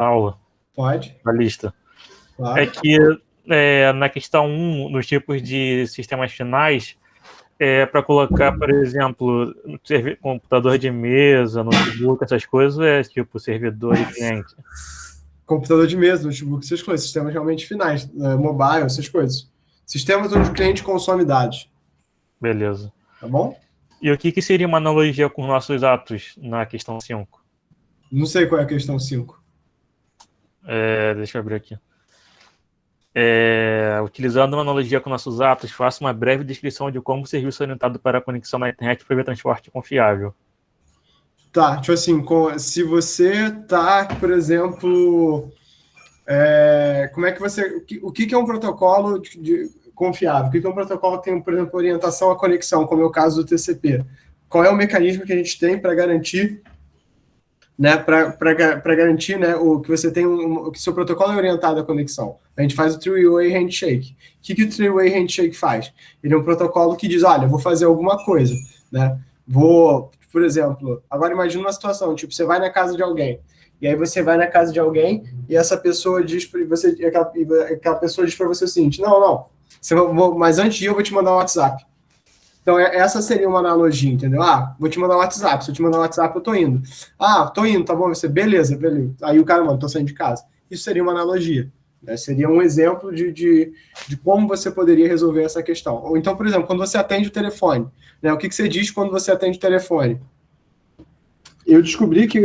aula, Pode. a lista. Claro. É que na questão 1, nos tipos de sistemas finais, para colocar, por exemplo, computador de mesa, notebook, essas coisas, é tipo servidor e cliente. Computador de mesa, notebook, essas coisas. Sistemas realmente finais, mobile, essas coisas. Sistemas onde o cliente consome dados. Beleza. Tá bom? E o que seria uma analogia com nossos atos na questão 5? Não sei qual é a questão 5. Deixa eu abrir aqui. Utilizando uma analogia com nossos atos, faça uma breve descrição de como o serviço orientado para a conexão na internet prevê transporte confiável. Tá, tipo assim, se você tá, por exemplo, como é que você... O que é um protocolo confiável? O que é um protocolo que tem, por exemplo, orientação à conexão, como é o caso do TCP? Qual é o mecanismo que a gente tem para garantir, né, para garantir, né, o que você tem, que seu protocolo é orientado à conexão? A gente faz o three-way handshake. O que o three-way handshake faz? Ele é um protocolo que diz, olha, vou fazer alguma coisa, né? Por exemplo, agora imagina uma situação, tipo, você vai na casa de alguém, e aí você vai na casa de alguém e essa pessoa diz para você, aquela pessoa diz para você o seguinte, não, mas antes de ir eu vou te mandar um WhatsApp. Então, essa seria uma analogia, entendeu? Vou te mandar um WhatsApp. Se eu te mandar um WhatsApp, eu tô indo. Tô indo, tá bom? Você, beleza. Aí o cara, mano, tô saindo de casa. Isso seria uma analogia. Né? Seria um exemplo de como você poderia resolver essa questão. Ou então, por exemplo, quando você atende o telefone, né? O que você diz quando você atende o telefone? Eu descobri que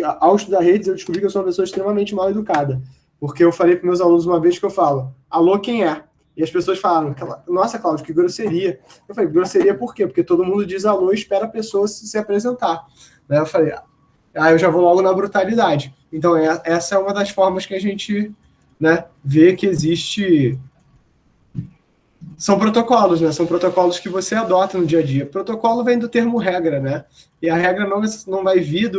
ao estudar redes, eu descobri que eu sou uma pessoa extremamente mal educada. Porque eu falei para meus alunos uma vez que eu falo, alô, quem é? E as pessoas falaram, nossa, Cláudio, que grosseria. Eu falei, grosseria por quê? Porque todo mundo diz alô e espera a pessoa se apresentar. Né? Eu falei, eu já vou logo na brutalidade. Então, essa é uma das formas que a gente, né, vê que existe... São protocolos, né? São protocolos que você adota no dia a dia. Protocolo vem do termo regra, né? E a regra não vai vir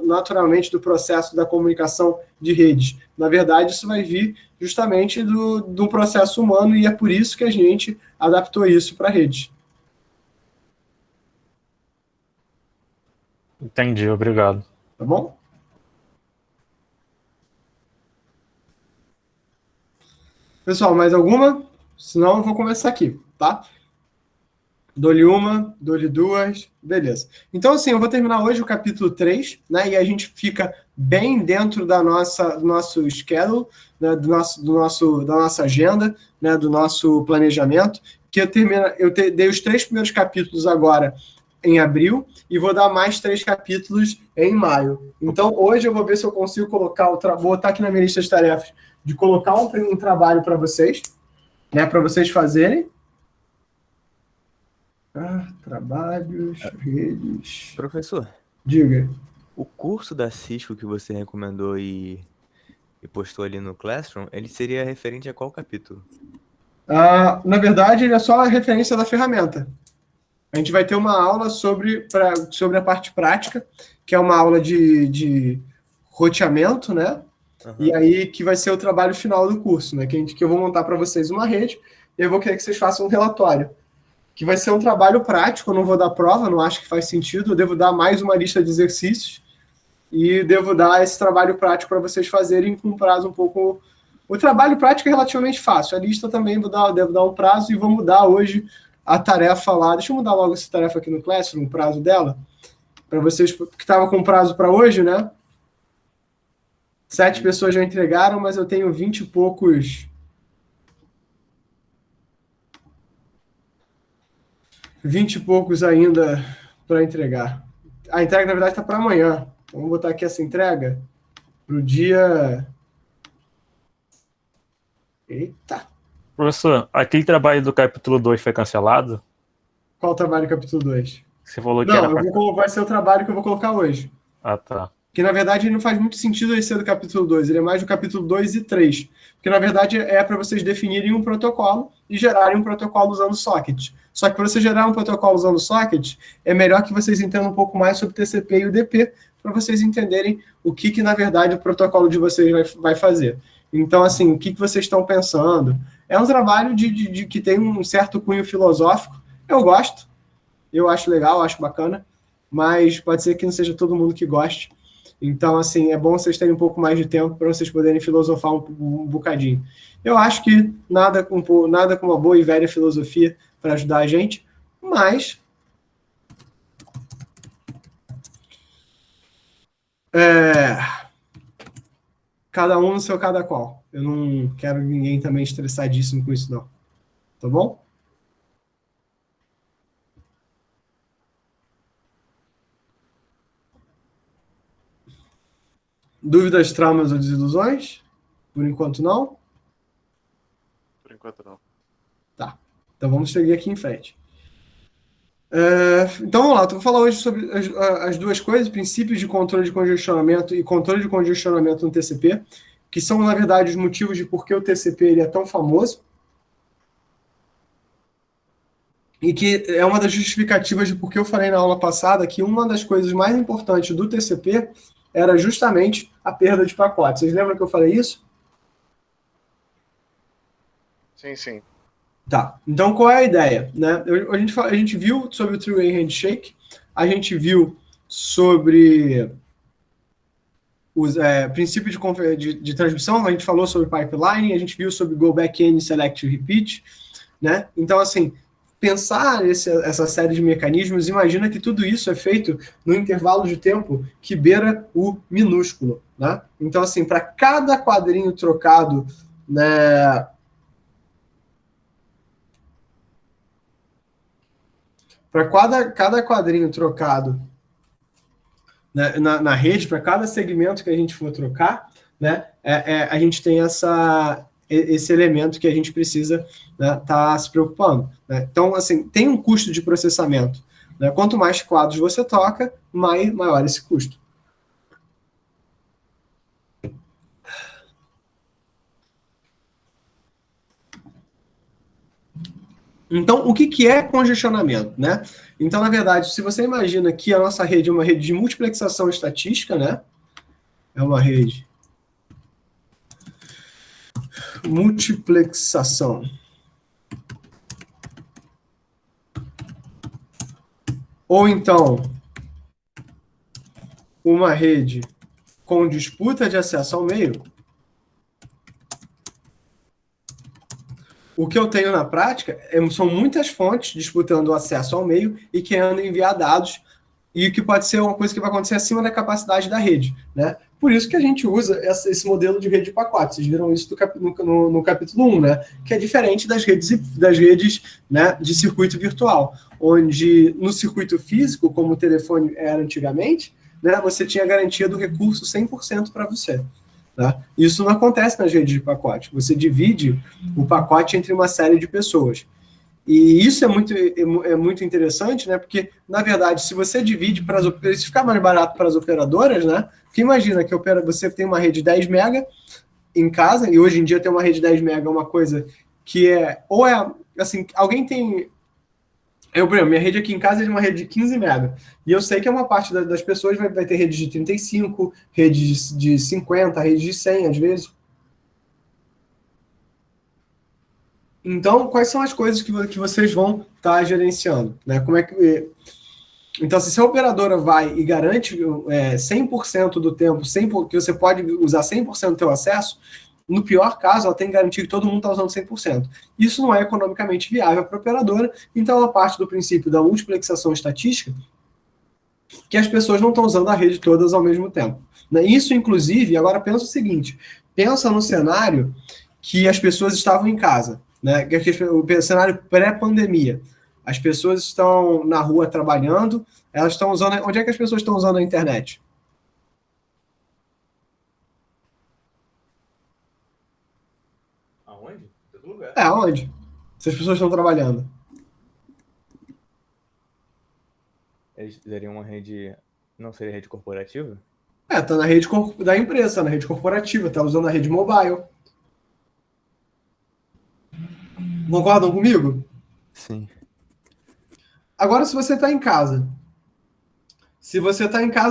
naturalmente do processo da comunicação de redes. Na verdade, isso vai vir justamente do processo humano e é por isso que a gente adaptou isso para a rede. Entendi, obrigado. Tá bom? Pessoal, mais alguma? Senão eu vou começar aqui, tá? Dou-lhe uma, dou-lhe duas, beleza. Então, assim, eu vou terminar hoje o capítulo 3, né? E a gente fica bem dentro do nosso schedule, né? Da nossa agenda, né? Do nosso planejamento, que eu dei os 3 primeiros capítulos agora em abril e vou dar mais 3 capítulos em maio. Então, hoje eu vou ver se eu consigo colocar vou botar aqui na minha lista de tarefas de colocar um trabalho para vocês, né? Para vocês fazerem. Trabalhos, redes... Professor. Diga. O curso da Cisco que você recomendou e postou ali no Classroom, ele seria referente a qual capítulo? Na verdade, ele é só a referência da ferramenta. A gente vai ter uma aula sobre a parte prática, que é uma aula de roteamento, né? Uhum. E aí que vai ser o trabalho final do curso, né? Que eu vou montar para vocês uma rede e eu vou querer que vocês façam um relatório. Que vai ser um trabalho prático, eu não vou dar prova, não acho que faz sentido, eu devo dar mais uma lista de exercícios e devo dar esse trabalho prático para vocês fazerem com um prazo um pouco... O trabalho prático é relativamente fácil, a lista também devo dar um prazo e vou mudar hoje a tarefa lá. Deixa eu mudar logo essa tarefa aqui no Classroom, o prazo dela, para vocês, que estava com prazo para hoje, né? 7 pessoas já entregaram, mas eu tenho 20 e poucos... 20 e poucos ainda para entregar. A entrega, na verdade, está para amanhã. Vamos botar aqui essa entrega para o dia... Eita! Professor, aquele trabalho do capítulo 2 foi cancelado? Qual o trabalho do capítulo 2? Você falou que era... vai ser o trabalho que eu vou colocar hoje. Tá. Que, na verdade, ele não faz muito sentido ele ser do capítulo 2. Ele é mais do capítulo 2 e 3. Porque, na verdade, é para vocês definirem um protocolo e gerarem um protocolo usando socket. Só que para você gerar um protocolo usando socket, é melhor que vocês entendam um pouco mais sobre TCP e UDP, para vocês entenderem o que, na verdade, o protocolo de vocês vai fazer. Então, assim, o que vocês estão pensando? É um trabalho de que tem um certo cunho filosófico. Eu gosto. Eu acho legal, acho bacana. Mas pode ser que não seja todo mundo que goste. Então, assim, é bom vocês terem um pouco mais de tempo para vocês poderem filosofar um bocadinho. Eu acho que nada com uma boa e velha filosofia para ajudar a gente, mas cada um no seu cada qual. Eu não quero ninguém também estressadíssimo com isso, não. Tá bom? Dúvidas, traumas ou desilusões? Por enquanto, não? Por enquanto, não. Tá. Então vamos seguir aqui em frente. Então vamos lá, eu vou falar hoje sobre as duas coisas, princípios de controle de congestionamento e controle de congestionamento no TCP, que são, na verdade, os motivos de por que o TCP ele é tão famoso e que é uma das justificativas de por que eu falei na aula passada que uma das coisas mais importantes do TCP era justamente a perda de pacotes. Vocês lembram que eu falei isso? Sim, sim. Tá, então qual é a ideia? Né? A gente viu sobre o Three-Way Handshake, a gente viu sobre os princípios de transmissão, a gente falou sobre pipeline, a gente viu sobre Go Back N, Select Repeat, né? Então, assim, pensar essa série de mecanismos, imagina que tudo isso é feito no intervalo de tempo que beira o minúsculo, né? Então, assim, para cada quadrinho trocado, né? Para cada quadrinho trocado, né, na rede, para cada segmento que a gente for trocar, né, a gente tem esse elemento que a gente precisa, né, tá se preocupando. Né? Então, assim, tem um custo de processamento. Né? Quanto mais quadros você toca, maior esse custo. Então, o que é congestionamento, né? Então, na verdade, se você imagina que a nossa rede é uma rede de multiplexação estatística, né? É uma rede multiplexação. Ou então, uma rede com disputa de acesso ao meio, o que eu tenho na prática são muitas fontes disputando o acesso ao meio e querendo enviar dados, e que pode ser uma coisa que vai acontecer acima da capacidade da rede. Né? Por isso que a gente usa esse modelo de rede de pacotes. Vocês viram isso no capítulo 1, né? Que é diferente das redes né, de circuito virtual, onde no circuito físico, como o telefone era antigamente, né, você tinha garantia do recurso 100% para você. Tá? Isso não acontece nas redes de pacote. Você divide o pacote entre uma série de pessoas. E isso é muito interessante, né? Porque, na verdade, se você divide se ficar mais barato para as operadoras, né? Porque imagina que você tem uma rede 10 mega em casa, e hoje em dia ter uma rede 10 mega é uma coisa que assim, alguém tem. Por exemplo, minha rede aqui em casa é de uma rede de 15 mega. E eu sei que uma parte das pessoas vai ter redes de 35, redes de 50, redes de 100, às vezes. Então, quais são as coisas que vocês vão estar gerenciando? Né? Então, se a operadora vai e garante 100% do tempo, que você pode usar 100% do seu acesso, no pior caso, ela tem que garantir que todo mundo está usando 100%. Isso não é economicamente viável para a operadora, então ela parte do princípio da multiplexação estatística, que as pessoas não estão usando a rede todas ao mesmo tempo. Isso, inclusive, agora pensa o seguinte, pensa no cenário que as pessoas estavam em casa, né? O cenário pré-pandemia. As pessoas estão na rua trabalhando, elas estão usando... Onde é que as pessoas estão usando a internet? Aonde? Em todo lugar. Onde? Se as pessoas estão trabalhando. Eles dariam uma rede... Não seria rede corporativa? Tá na rede da empresa, tá na rede corporativa, tá usando a rede mobile. Concordam comigo? Sim. Agora, se você está em casa,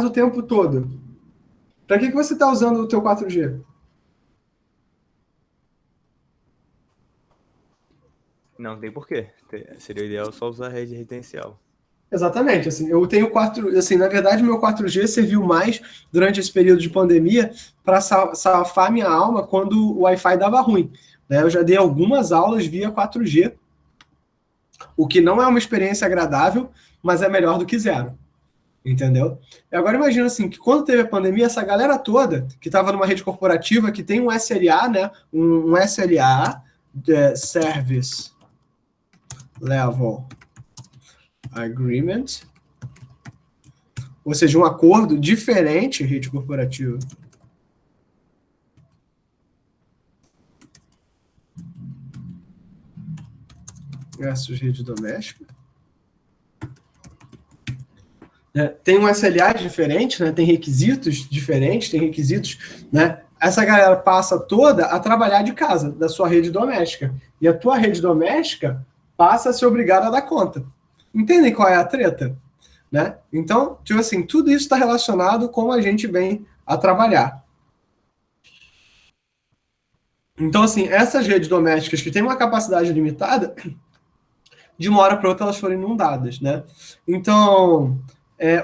o tempo todo, para que você está usando o teu 4G? Não tem porquê. Seria ideal só usar a rede residencial. Exatamente, assim, eu tenho 4, assim, na verdade meu 4G serviu mais durante esse período de pandemia para safar minha alma quando o Wi-Fi dava ruim, né? Eu já dei algumas aulas via 4G, o que não é uma experiência agradável, mas é melhor do que zero, entendeu? E agora imagina assim, que quando teve a pandemia, essa galera toda que estava numa rede corporativa que tem um SLA, né? Um SLA, Service Level Agreement, ou seja, um acordo diferente, rede corporativa. Versus rede doméstica. Tem um SLA diferente, né? Tem requisitos diferentes, tem requisitos, né? Essa galera passa toda a trabalhar de casa, da sua rede doméstica. E a tua rede doméstica passa a ser obrigada a dar conta. Entendem qual é a treta? Né? Então, tipo assim, tudo isso está relacionado com a gente vem a trabalhar. Então, assim, essas redes domésticas que têm uma capacidade limitada, de uma hora para outra elas foram inundadas, né? Então,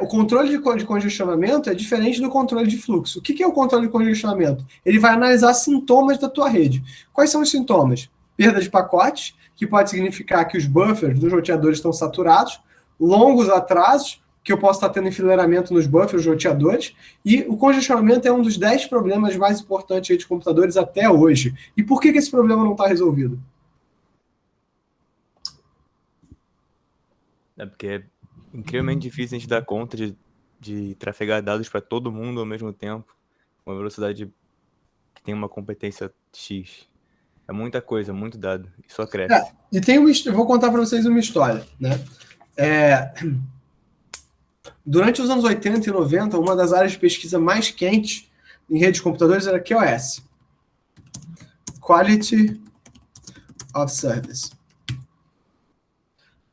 o controle de congestionamento é diferente do controle de fluxo. O que é o controle de congestionamento? Ele vai analisar sintomas da tua rede. Quais são os sintomas? Perda de pacotes, que pode significar que os buffers dos roteadores estão saturados, longos atrasos, que eu posso estar tendo enfileiramento nos buffers, roteadores, e o congestionamento é um dos 10 problemas mais importantes de computadores até hoje. E por que esse problema não está resolvido? É porque é incrivelmente difícil a gente dar conta de trafegar dados para todo mundo ao mesmo tempo, com uma velocidade que tem uma competência X. É muita coisa, muito dado, e só cresce. E eu vou contar para vocês uma história, né? Durante os anos 80 e 90, uma das áreas de pesquisa mais quentes em redes de computadores era QoS. Quality of Service.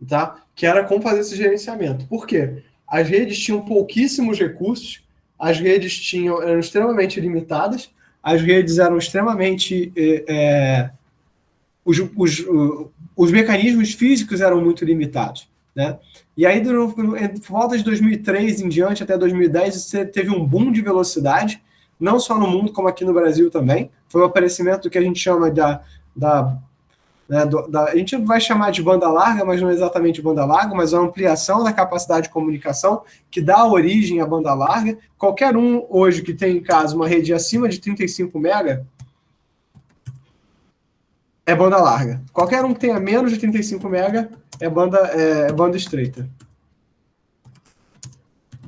Tá? Que era como fazer esse gerenciamento. Por quê? As redes tinham pouquíssimos recursos, as redes eram extremamente limitadas, as redes eram extremamente... os mecanismos físicos eram muito limitados. Né? E aí, por volta de 2003 em diante, até 2010, você teve um boom de velocidade, não só no mundo, como aqui no Brasil também. Foi o aparecimento do que a gente chama a gente vai chamar de banda larga, mas não é exatamente banda larga, mas a ampliação da capacidade de comunicação que dá origem à banda larga. Qualquer um hoje que tem em casa uma rede acima de 35 MB é banda larga. Qualquer um que tenha menos de 35 MB é banda estreita.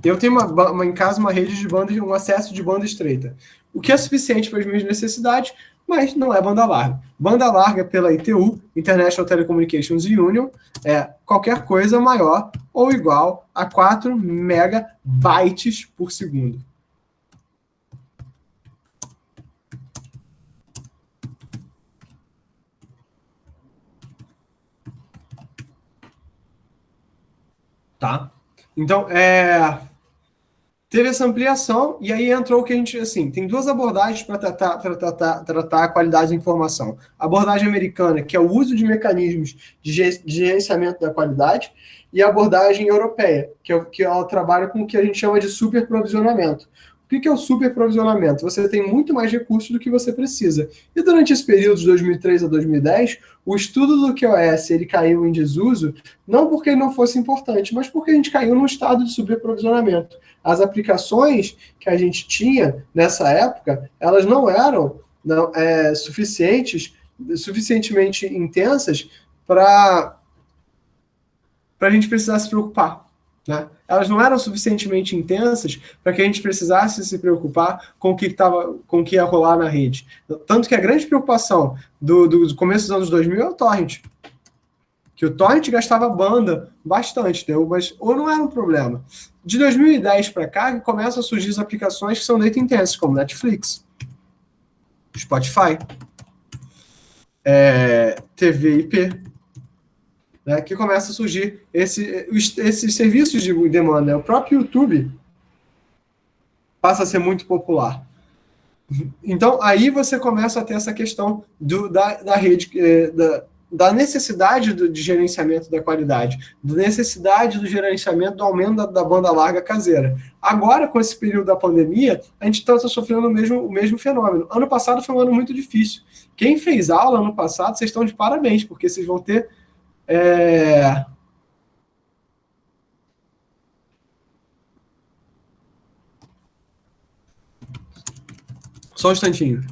Eu tenho em casa uma rede de banda, um acesso de banda estreita, o que é suficiente para as minhas necessidades, mas não é banda larga. Banda larga pela ITU, International Telecommunications Union, é qualquer coisa maior ou igual a 4 megabytes por segundo. Tá? Então, teve essa ampliação, e aí entrou o que a gente, assim, tem duas abordagens para tratar a qualidade da informação. A abordagem americana, que é o uso de mecanismos de gerenciamento da qualidade, e a abordagem europeia, que ela trabalha com o que a gente chama de superprovisionamento. O que é o superprovisionamento? Você tem muito mais recursos do que você precisa. E durante esse período de 2003 a 2010, o estudo do QoS ele caiu em desuso, não porque ele não fosse importante, mas porque a gente caiu num estado de superprovisionamento. As aplicações que a gente tinha nessa época, elas não eram suficientemente intensas para a gente precisar se preocupar. Né? Elas não eram suficientemente intensas para que a gente precisasse se preocupar com o que ia rolar na rede. Tanto que a grande preocupação do começo dos anos 2000 é o torrent. Que o torrent gastava banda bastante, entendeu? Mas ou não era um problema. De 2010 para cá, começam a surgir as aplicações que são data intensive, como Netflix, Spotify, TV IP, né, que começa a surgir esses serviços de demanda. Né? O próprio YouTube passa a ser muito popular. Então, aí você começa a ter essa questão da rede, da necessidade de gerenciamento da qualidade, da necessidade do gerenciamento do aumento da banda larga caseira. Agora, com esse período da pandemia, a gente está sofrendo o mesmo fenômeno. Ano passado foi um ano muito difícil. Quem fez aula ano passado, vocês estão de parabéns, porque vocês vão ter... Só um instantinho.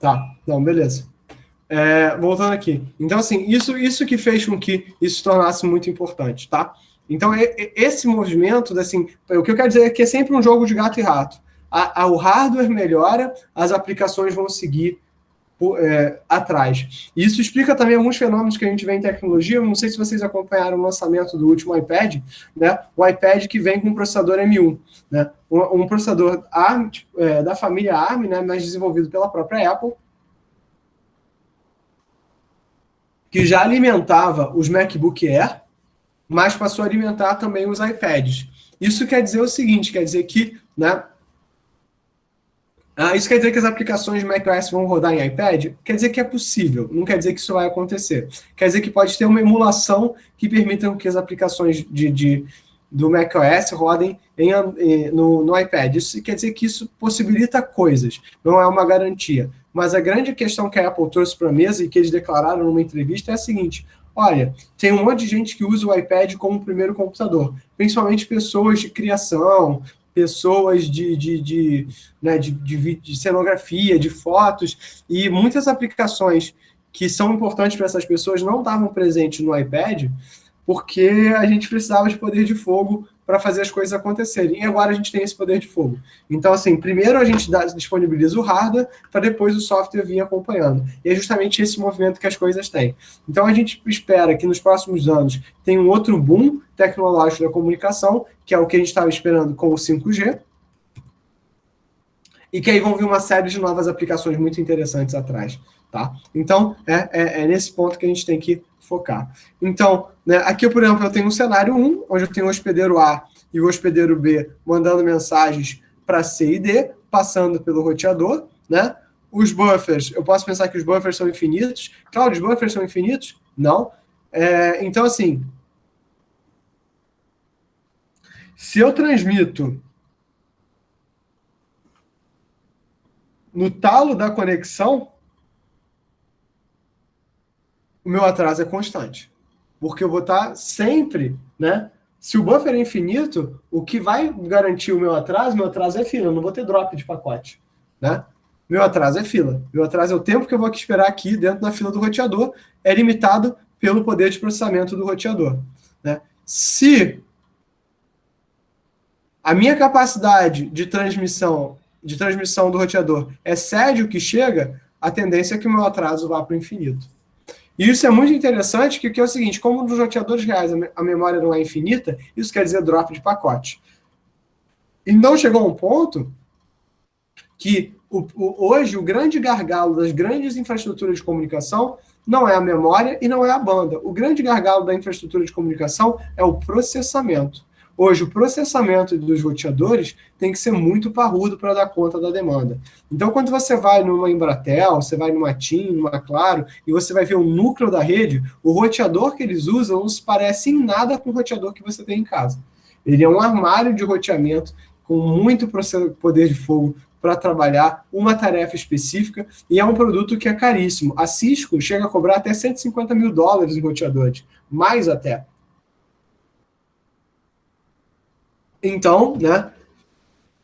Tá, não, beleza. Voltando aqui. Então, assim, isso que fez com que isso se tornasse muito importante, tá? Então, esse movimento, assim, o que eu quero dizer é que é sempre um jogo de gato e rato. O hardware melhora, as aplicações vão seguir atrás. E isso explica também alguns fenômenos que a gente vê em tecnologia. Eu não sei se vocês acompanharam o lançamento do último iPad, né? O iPad que vem com um processador M1, né? Um processador ARM, da família ARM, né? Mas desenvolvido pela própria Apple, que já alimentava os MacBook Air, mas passou a alimentar também os iPads. Isso quer dizer o seguinte, quer dizer que, né? Isso quer dizer que as aplicações de macOS vão rodar em iPad? Quer dizer que é possível, não quer dizer que isso vai acontecer. Quer dizer que pode ter uma emulação que permita que as aplicações do macOS rodem no iPad. Isso quer dizer que isso possibilita coisas, não é uma garantia. Mas a grande questão que a Apple trouxe para a mesa e que eles declararam numa entrevista é a seguinte: olha, tem um monte de gente que usa o iPad como primeiro computador, principalmente pessoas de criação, pessoas de cenografia, de fotos, e muitas aplicações que são importantes para essas pessoas não estavam presentes no iPad, porque a gente precisava de poder de fogo para fazer as coisas acontecerem. E agora a gente tem esse poder de fogo. Então, assim, primeiro a gente disponibiliza o hardware, para depois o software vir acompanhando. E é justamente esse movimento que as coisas têm. Então, a gente espera que nos próximos anos tenha um outro boom tecnológico da comunicação, que é o que a gente estava esperando com o 5G, e que aí vão vir uma série de novas aplicações muito interessantes atrás. Tá? Então, é nesse ponto que a gente tem que focar. Então, né, aqui, por exemplo, eu tenho um cenário 1, onde eu tenho o hospedeiro A e o hospedeiro B mandando mensagens para C e D, passando pelo roteador, né? Os buffers, eu posso pensar que os buffers são infinitos. Claro, os buffers são infinitos? Não. Então, assim, se eu transmito no talo da conexão, o meu atraso é constante. Porque eu vou estar sempre, né? Se o buffer é infinito, o que vai garantir o meu atraso é fila. Eu não vou ter drop de pacote, né? Meu atraso é fila. Meu atraso é o tempo que eu vou esperar aqui dentro da fila do roteador. É limitado pelo poder de processamento do roteador, né? Se a minha capacidade de transmissão do roteador excede o que chega, a tendência é que o meu atraso vá para o infinito. E isso é muito interessante, que é o seguinte: como nos roteadores reais a memória não é infinita, isso quer dizer drop de pacote. Então chegou a um ponto que hoje o grande gargalo das grandes infraestruturas de comunicação não é a memória e não é a banda. O grande gargalo da infraestrutura de comunicação é o processamento. Hoje, o processamento dos roteadores tem que ser muito parrudo para dar conta da demanda. Então, quando você vai numa Embratel, você vai numa TIM, numa Claro, e você vai ver o núcleo da rede, o roteador que eles usam não se parece em nada com o roteador que você tem em casa. Ele é um armário de roteamento com muito poder de fogo para trabalhar uma tarefa específica, e é um produto que é caríssimo. A Cisco chega a cobrar até $150 mil em roteadores, mais até. Então, né,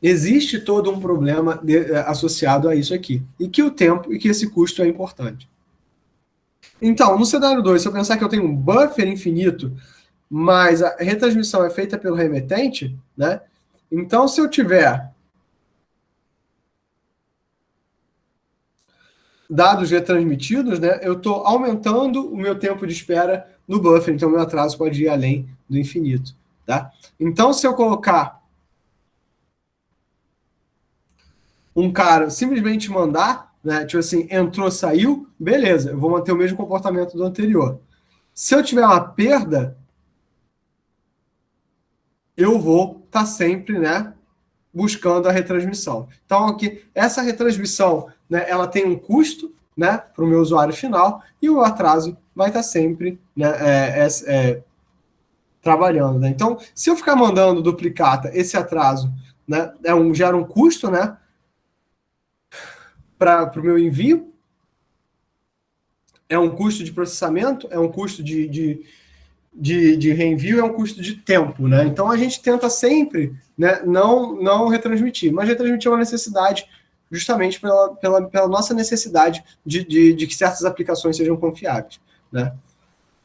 existe todo um problema associado a isso aqui. E que o tempo e que esse custo é importante. Então, no cenário 2, se eu pensar que eu tenho um buffer infinito, mas a retransmissão é feita pelo remetente, né? Então, se eu tiver dados retransmitidos, né, eu estou aumentando o meu tempo de espera no buffer, então meu atraso pode ir além do infinito. Tá? Então, se eu colocar um cara simplesmente mandar, né, tipo assim, entrou, saiu, beleza, eu vou manter o mesmo comportamento do anterior. Se eu tiver uma perda, eu vou estar sempre, né, buscando a retransmissão. Então, aqui, essa retransmissão, né, ela tem um custo, né, para o meu usuário final, e o atraso vai estar sempre, né, trabalhando. Né? Então, se eu ficar mandando duplicata, esse atraso, né, gera um custo, né, para o meu envio, é um custo de processamento, é um custo de reenvio, é um custo de tempo, né? Então a gente tenta sempre, né, não retransmitir, mas retransmitir é uma necessidade justamente pela nossa necessidade de que certas aplicações sejam confiáveis, né?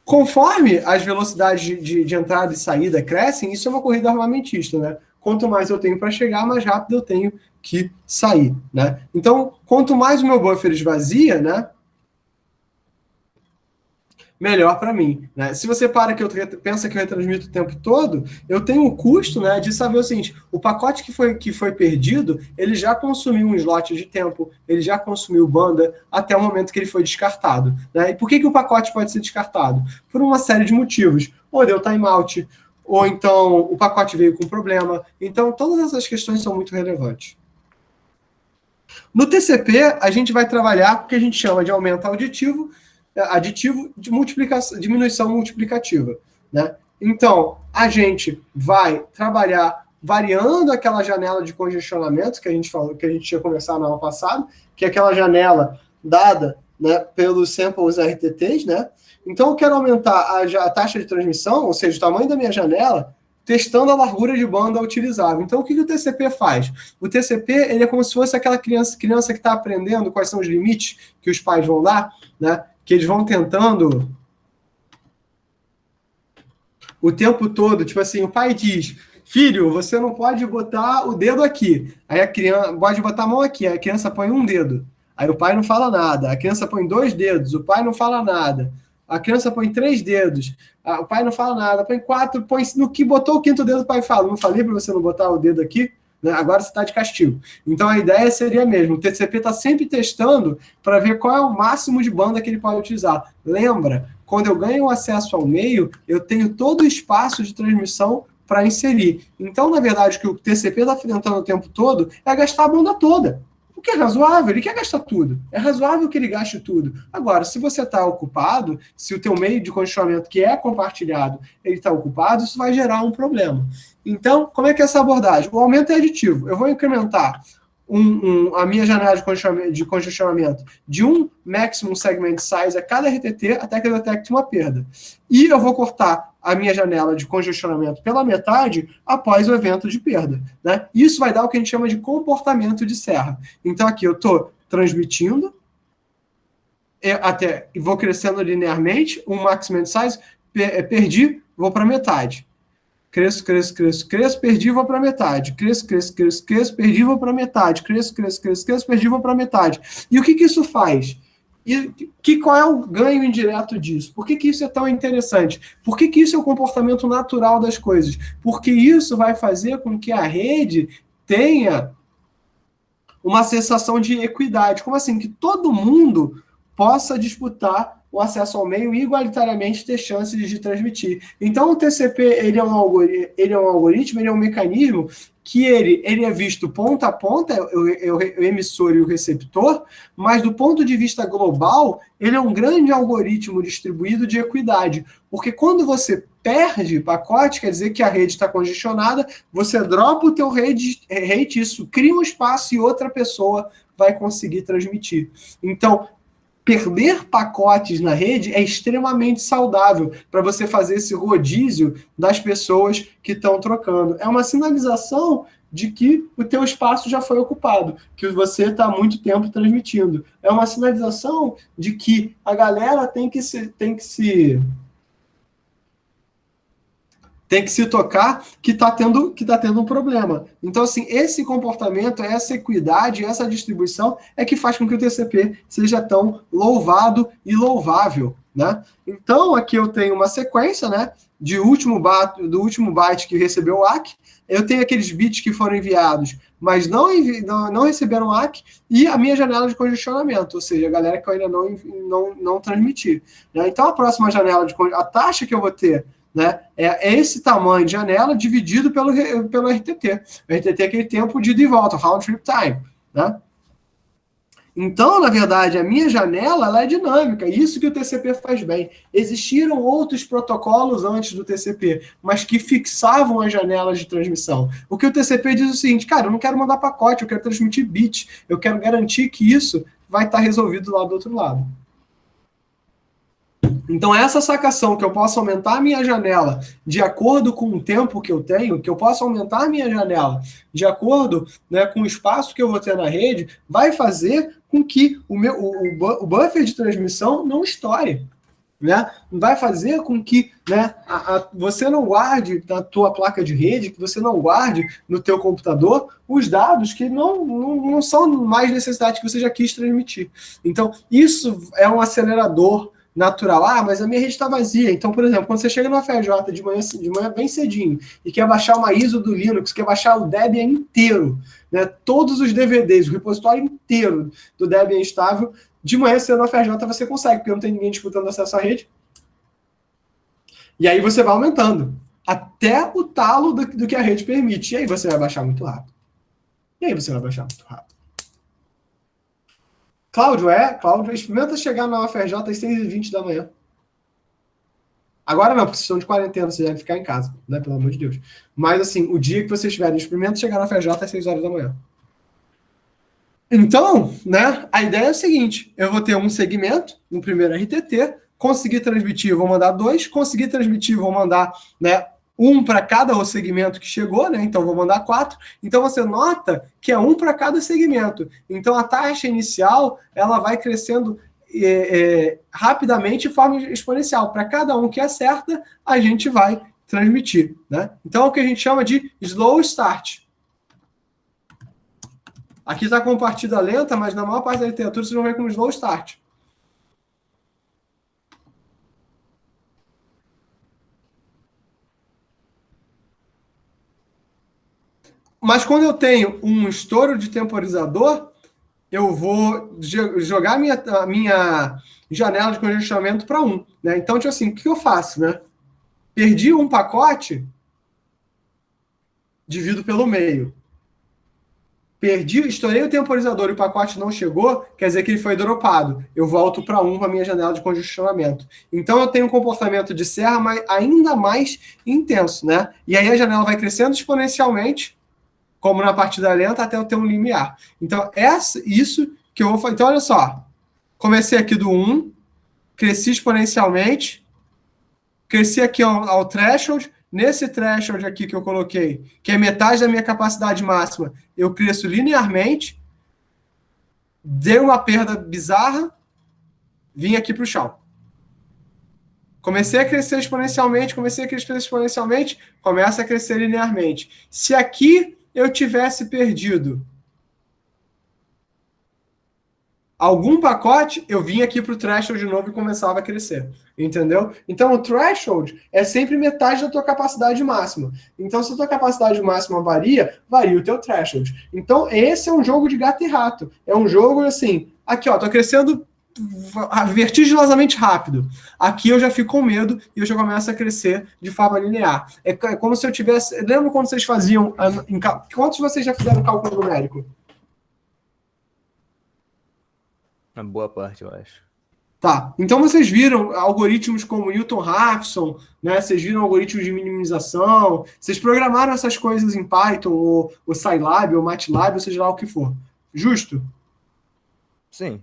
Conforme as velocidades de entrada e saída crescem, isso é uma corrida armamentista, né? Quanto mais eu tenho para chegar, mais rápido eu tenho que sair, né? Então, quanto mais o meu buffer esvazia, né, melhor para mim, né? Se você pensa que eu retransmito o tempo todo, eu tenho o custo, né, de saber o seguinte: o pacote que foi perdido, ele já consumiu um slot de tempo, ele já consumiu banda até o momento que ele foi descartado, né? E por que o pacote pode ser descartado? Por uma série de motivos. Ou deu timeout, ou então o pacote veio com problema. Então, todas essas questões são muito relevantes. No TCP, a gente vai trabalhar o que a gente chama de aumento aditivo de multiplicação, diminuição multiplicativa, né? Então, a gente vai trabalhar variando aquela janela de congestionamento que a gente falou, que a gente tinha conversado no ano passado, que é aquela janela dada, né, pelos samples RTTs, né? Então, eu quero aumentar a taxa de transmissão, ou seja, o tamanho da minha janela, testando a largura de banda utilizável. Então, o que o TCP faz? O TCP, ele é como se fosse aquela criança que está aprendendo quais são os limites que os pais vão dar, né? Que eles vão tentando o tempo todo, tipo assim, o pai diz: filho, você não pode botar o dedo aqui. Aí a criança pode botar a mão aqui, aí a criança põe um dedo. Aí o pai não fala nada. A criança põe 2 dedos, o pai não fala nada. A criança põe 3 dedos, o pai não fala nada. Põe 4, põe no que botou o 5º dedo, o pai fala: não falei para você não botar o dedo aqui? Agora você está de castigo. Então a ideia seria mesmo, o TCP está sempre testando para ver qual é o máximo de banda que ele pode utilizar. Lembra, quando eu ganho acesso ao meio, eu tenho todo o espaço de transmissão para inserir. Então, na verdade, o que o TCP está tentando o tempo todo é gastar a banda toda. O que é razoável, ele quer gastar tudo. É razoável que ele gaste tudo. Agora, se você está ocupado, se o teu meio de condicionamento que é compartilhado, ele está ocupado, isso vai gerar um problema. Então, como é que é essa abordagem? O aumento é aditivo. Eu vou incrementar a minha janela de congestionamento de um maximum segment size a cada RTT até que eu detecte uma perda. E eu vou cortar a minha janela de congestionamento pela metade após o evento de perda, né? Isso vai dar o que a gente chama de comportamento de serra. Então, aqui eu estou transmitindo, e vou crescendo linearmente, um maximum size, perdi, vou para metade. Cresço, perdi, vou para metade. Cresço, perdi, vou para metade. Cresço, perdi, vou para metade. E o que isso faz? Qual é o ganho indireto disso? Por que isso é tão interessante? Por que isso é o comportamento natural das coisas? Porque isso vai fazer com que a rede tenha uma sensação de equidade. Como assim? Que todo mundo possa disputar o acesso ao meio e igualitariamente ter chances de transmitir. Então, o TCP ele é um algoritmo, ele é um mecanismo que ele é visto ponta a ponta, o emissor e o receptor, mas do ponto de vista global, ele é um grande algoritmo distribuído de equidade. Porque quando você perde pacote, quer dizer que a rede está congestionada, você dropa o teu rate, isso cria um espaço e outra pessoa vai conseguir transmitir. Então, perder pacotes na rede é extremamente saudável para você fazer esse rodízio das pessoas que estão trocando. É uma sinalização de que o teu espaço já foi ocupado, que você está há muito tempo transmitindo. É uma sinalização de que a galera tem que se tem que se tocar que está tendo um problema. Então, assim, esse comportamento, essa equidade, essa distribuição é que faz com que o TCP seja tão louvado e louvável, né? Então, aqui eu tenho uma sequência, né, do último byte que recebeu o ACK, eu tenho aqueles bits que foram enviados, mas não receberam ACK, e a minha janela de congestionamento, ou seja, a galera que eu ainda não transmiti, né? Então, a próxima janela a taxa que eu vou ter, né, é esse tamanho de janela dividido pelo RTT. O RTT é aquele tempo de ida e volta, round trip time, né? Então, na verdade, a minha janela ela é dinâmica, isso que o TCP faz bem. Existiram outros protocolos antes do TCP, mas que fixavam as janelas de transmissão. O que o TCP diz é o seguinte, cara, eu não quero mandar pacote, eu quero transmitir bit, eu quero garantir que isso vai estar resolvido lá do outro lado. Então, essa sacação que eu posso aumentar a minha janela de acordo com o tempo que eu tenho, que eu posso aumentar a minha janela de acordo, né, com o espaço que eu vou ter na rede, vai fazer com que o buffer de transmissão não estoure. Né? Vai fazer com que, né, você não guarde na tua placa de rede, que você não guarde no teu computador os dados que não são mais necessidade que você já quis transmitir. Então, isso é um acelerador natural. Ah, mas a minha rede está vazia. Então, por exemplo, quando você chega no FRJ de manhã bem cedinho e quer baixar uma ISO do Linux, quer baixar o Debian inteiro, né, todos os DVDs, o repositório inteiro do Debian estável, de manhã cedo no FRJ você consegue, porque não tem ninguém disputando acesso à rede. E aí você vai aumentando até o talo do que a rede permite. E aí você vai baixar muito rápido. Cláudio, experimenta chegar na UFRJ às 6h20 da manhã. Agora não, porque vocês estão de quarentena, vocês devem ficar em casa, né? Pelo amor de Deus. Mas assim, o dia que vocês estiverem, experimenta chegar na UFRJ às 6 horas da manhã. Então, né, a ideia é o seguinte, eu vou ter um segmento no primeiro RTT, conseguir transmitir, eu vou mandar 2, conseguir transmitir, vou mandar, né, 1 para cada segmento que chegou, né? Então vou mandar 4. Então você nota que é 1 para cada segmento. Então a taxa inicial ela vai crescendo rapidamente de forma exponencial. Para cada um que acerta, a gente vai transmitir, né? Então é o que a gente chama de slow start. Aqui está com partida lenta, mas na maior parte da literatura vocês vão ver como slow start. Mas quando eu tenho um estouro de temporizador, eu vou jogar a minha janela de congestionamento para 1. Né? Então, tipo assim, o que eu faço? Né? Perdi um pacote, divido pelo meio. Estourei o temporizador e o pacote não chegou, quer dizer que ele foi dropado. Eu volto para 1 para a minha janela de congestionamento. Então eu tenho um comportamento de serra ainda mais intenso. Né? E aí a janela vai crescendo exponencialmente, como na partida lenta, até eu ter um limiar. Então, isso que eu vou fazer. Então, olha só. Comecei aqui do 1, cresci exponencialmente, cresci aqui ao threshold. Nesse threshold aqui que eu coloquei, que é metade da minha capacidade máxima, eu cresço linearmente, dei uma perda bizarra, vim aqui para o chão. Comecei a crescer exponencialmente, começa a crescer linearmente. Se aqui eu tivesse perdido algum pacote, eu vinha aqui para o threshold de novo e começava a crescer. Entendeu? Então, o threshold é sempre metade da tua capacidade máxima. Então, se a tua capacidade máxima varia o teu threshold. Então, esse é um jogo de gato e rato. É um jogo assim, aqui, ó, tô crescendo vertiginosamente rápido. Aqui eu já fico com medo e eu já começo a crescer de forma linear. É como se eu tivesse... Lembra quando vocês faziam... Quantos de vocês já fizeram cálculo numérico? Uma boa parte, eu acho. Tá, então vocês viram algoritmos como Newton-Raphson, né? Vocês viram algoritmos de minimização, vocês programaram essas coisas em Python, ou Scilab, ou MATLAB, ou seja lá o que for. Justo? Sim.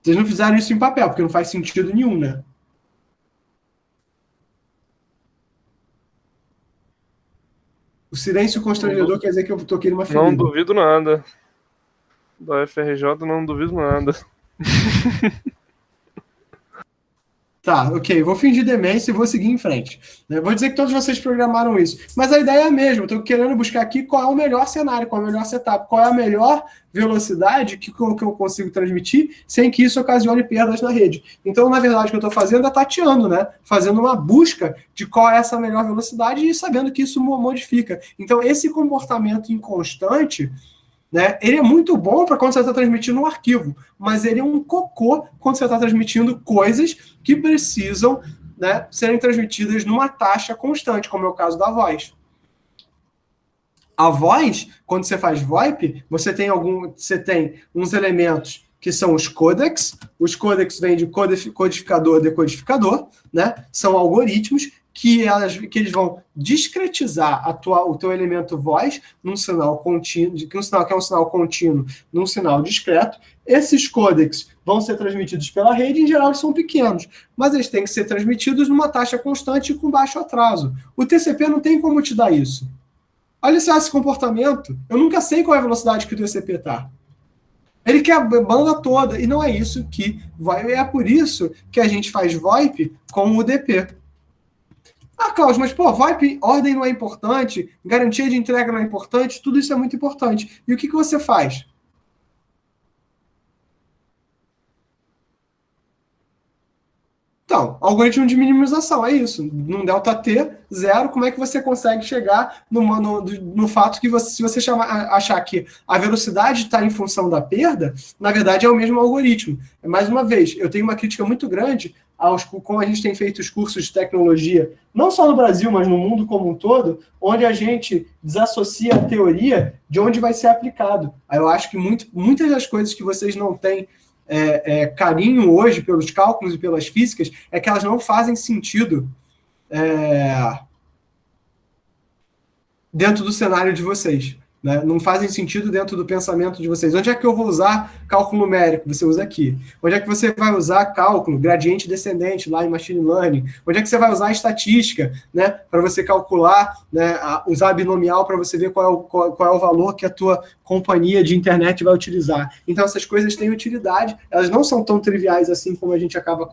Vocês não fizeram isso em papel, porque não faz sentido nenhum, né? O silêncio constrangedor quer dizer que eu toquei numa ferida. Não duvido nada. Da FRJ, não duvido nada. Tá, ok. Vou fingir demência e vou seguir em frente. Vou dizer que todos vocês programaram isso. Mas a ideia é a mesma. Estou querendo buscar aqui qual é o melhor cenário, qual é o melhor setup, qual é a melhor velocidade que eu consigo transmitir sem que isso ocasione perdas na rede. Então, na verdade, o que eu estou fazendo é tateando, né? Fazendo uma busca de qual é essa melhor velocidade e sabendo que isso modifica. Então, esse comportamento inconstante, né, ele é muito bom para quando você está transmitindo um arquivo, mas ele é um cocô quando você está transmitindo coisas que precisam, né, serem transmitidas numa taxa constante, como é o caso da voz. A voz, quando você faz VoIP, você tem uns elementos que são os codecs. Os codecs vêm de codificador, decodificador, né? São algoritmos que eles vão discretizar o teu elemento voz num sinal contínuo, que é um sinal contínuo, num sinal discreto. Esses codecs vão ser transmitidos pela rede, em geral eles são pequenos, mas eles têm que ser transmitidos numa taxa constante e com baixo atraso. O TCP não tem como te dar isso. Olha só esse comportamento. Eu nunca sei qual é a velocidade que o TCP está. Ele quer a banda toda, e não é isso que vai. É por isso que a gente faz VoIP com o UDP. Ah, Cláudio, mas VoIP, ordem não é importante, garantia de entrega não é importante, tudo isso é muito importante. E o que você faz? Então, algoritmo de minimização, é isso. Num ΔT, 0, como é que você consegue chegar no fato que se você achar que a velocidade está em função da perda, na verdade é o mesmo algoritmo. Mais uma vez, eu tenho uma crítica muito grande como a gente tem feito os cursos de tecnologia, não só no Brasil, mas no mundo como um todo, onde a gente desassocia a teoria de onde vai ser aplicado. Aí eu acho que muitas das coisas que vocês não têm carinho hoje pelos cálculos e pelas físicas é que elas não fazem sentido dentro do cenário de vocês, né? Não fazem sentido dentro do pensamento de vocês. Onde é que eu vou usar cálculo numérico? Você usa aqui. Onde é que você vai usar cálculo, gradiente descendente, lá em Machine Learning? Onde é que você vai usar estatística, né, para você calcular, né, usar binomial para você ver qual é o valor que a tua companhia de internet vai utilizar. Então, essas coisas têm utilidade. Elas não são tão triviais assim como a gente acaba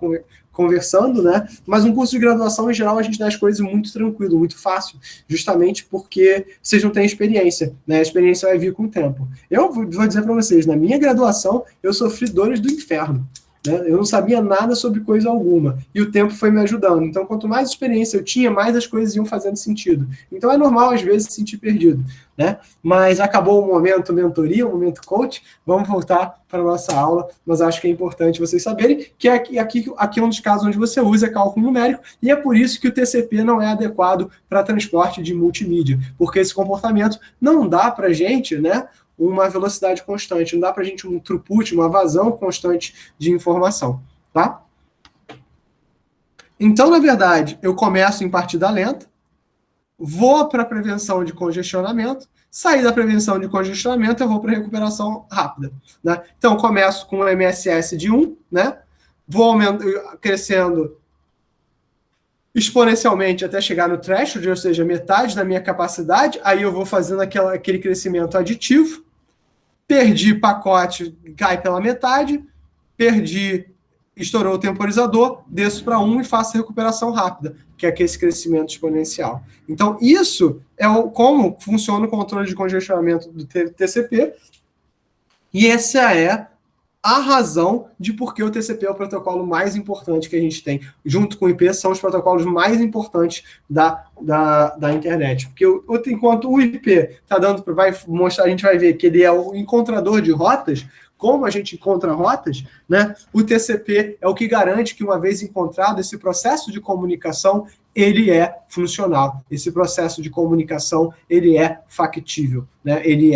conversando, né? Mas um curso de graduação, em geral, a gente dá as coisas muito tranquilo, muito fácil, justamente porque vocês não têm experiência, né? A experiência vai vir com o tempo. Eu vou dizer para vocês, na minha graduação, eu sofri dores do inferno, né? Eu não sabia nada sobre coisa alguma, e o tempo foi me ajudando. Então, quanto mais experiência eu tinha, mais as coisas iam fazendo sentido. Então, é normal, às vezes, se sentir perdido, né? Mas acabou o momento mentoria, o momento coach, vamos voltar para a nossa aula, mas acho que é importante vocês saberem que aqui é um dos casos onde você usa cálculo numérico, e é por isso que o TCP não é adequado para transporte de multimídia, porque esse comportamento não dá para a gente, né, uma velocidade constante, não dá para a gente um throughput, uma vazão constante de informação, tá? Então, na verdade, eu começo em partida lenta, vou para a prevenção de congestionamento, sair da prevenção de congestionamento, eu vou para a recuperação rápida, né? Então, começo com um MSS de 1, né? Vou crescendo exponencialmente até chegar no threshold, ou seja, metade da minha capacidade, aí eu vou fazendo aquele crescimento aditivo, perdi pacote, cai pela metade, estourou o temporizador, desço para 1 e faço a recuperação rápida, que é esse crescimento exponencial. Então, isso é como funciona o controle de congestionamento do TCP, e essa é a razão de por que o TCP é o protocolo mais importante que a gente tem. Junto com o IP, são os protocolos mais importantes da internet. Porque enquanto o IP está dando, vai mostrar, a gente vai ver que ele é o encontrador de rotas, como a gente encontra rotas, né? O TCP é o que garante que, uma vez encontrado, esse processo de comunicação, ele é funcional. Esse processo de comunicação, ele é factível, né? Ele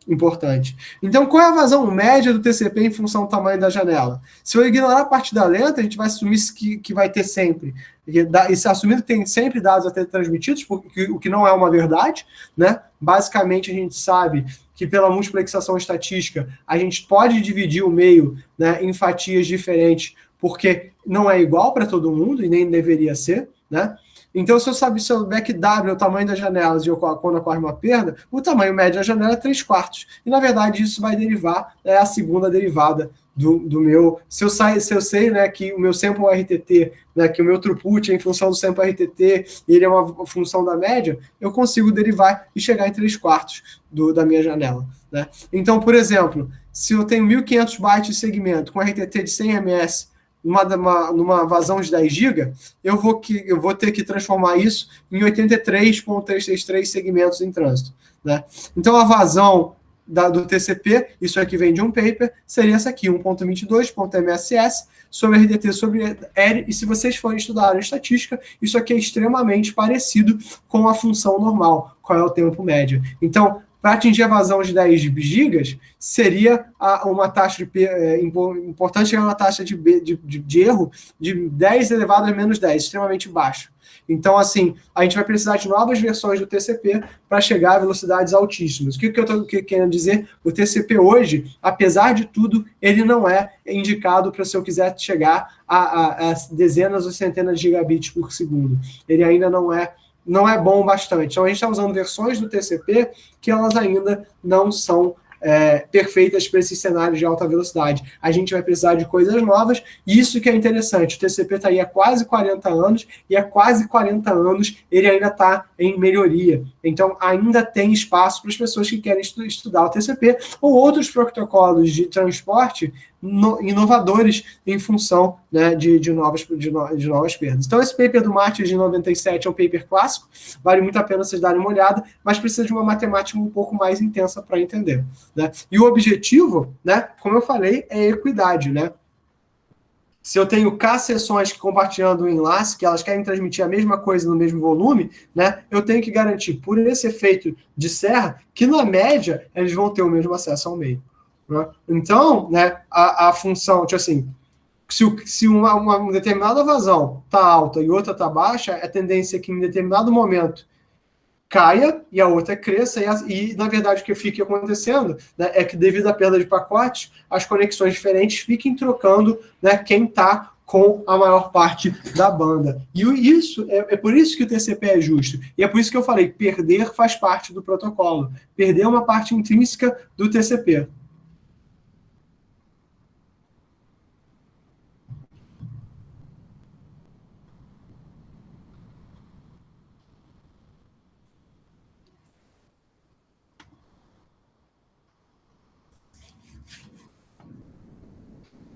importante. Então, qual é a vazão média do TCP em função do tamanho da janela? Se eu ignorar a partida lenta, a gente vai assumir que vai ter sempre. E se assumindo que tem sempre dados a ter transmitidos, o que não é uma verdade, né? Basicamente, a gente sabe que pela multiplexação estatística, a gente pode dividir o meio, né, em fatias diferentes, porque não é igual para todo mundo e nem deveria ser, né? Então, se eu souber que W é o tamanho das janelas e quando ocorre uma perda, o tamanho médio da janela é 3/4. E, na verdade, isso vai derivar a segunda derivada do meu... Se eu sei, né, que o meu sample RTT, né, que o meu throughput é em função do sample RTT e ele é uma função da média, eu consigo derivar e chegar em 3/4 da minha janela. Né? Então, por exemplo, se eu tenho 1.500 bytes de segmento com RTT de 100 ms numa vazão de 10 GB, eu vou ter que transformar isso em 83.363 segmentos em trânsito. Né? Então, a vazão do TCP, isso aqui vem de um paper, seria essa aqui, 1.22.mss sobre RTT sobre R, e se vocês forem estudar a estatística, isso aqui é extremamente parecido com a função normal, qual é o tempo médio. Então, para atingir a vazão de 10 gigas, seria uma taxa importante chegar a uma taxa de erro de 10 elevado a menos 10, extremamente baixo. Então, assim, a gente vai precisar de novas versões do TCP para chegar a velocidades altíssimas. O que eu estou querendo dizer? O TCP hoje, apesar de tudo, ele não é indicado para se eu quiser chegar a dezenas ou centenas de gigabits por segundo. Ele ainda não é bom o bastante. Então, a gente está usando versões do TCP que elas ainda não são perfeitas para esses cenários de alta velocidade. A gente vai precisar de coisas novas, e isso que é interessante. O TCP está aí há quase 40 anos, e há quase 40 anos ele ainda está em melhoria. Então, ainda tem espaço para as pessoas que querem estudar o TCP ou outros protocolos de transporte inovadores em função, né, de novas perdas. Então, esse paper do Martin de 97 é um paper clássico, vale muito a pena vocês darem uma olhada, mas precisa de uma matemática um pouco mais intensa para entender. Né? E o objetivo, né, como eu falei, é equidade. Né? Se eu tenho K seções que compartilhando um enlace, que elas querem transmitir a mesma coisa no mesmo volume, né, eu tenho que garantir, por esse efeito de serra, que na média eles vão ter o mesmo acesso ao meio. Né? Então, né, a função, tipo assim, se uma determinada vazão está alta e outra está baixa, a tendência é que em determinado momento caia e a outra cresça, e na verdade o que fica acontecendo, né, é que devido à perda de pacotes, as conexões diferentes fiquem trocando, né, quem está com a maior parte da banda. E isso é por isso que o TCP é justo. E é por isso que eu falei, perder faz parte do protocolo. Perder é uma parte intrínseca do TCP.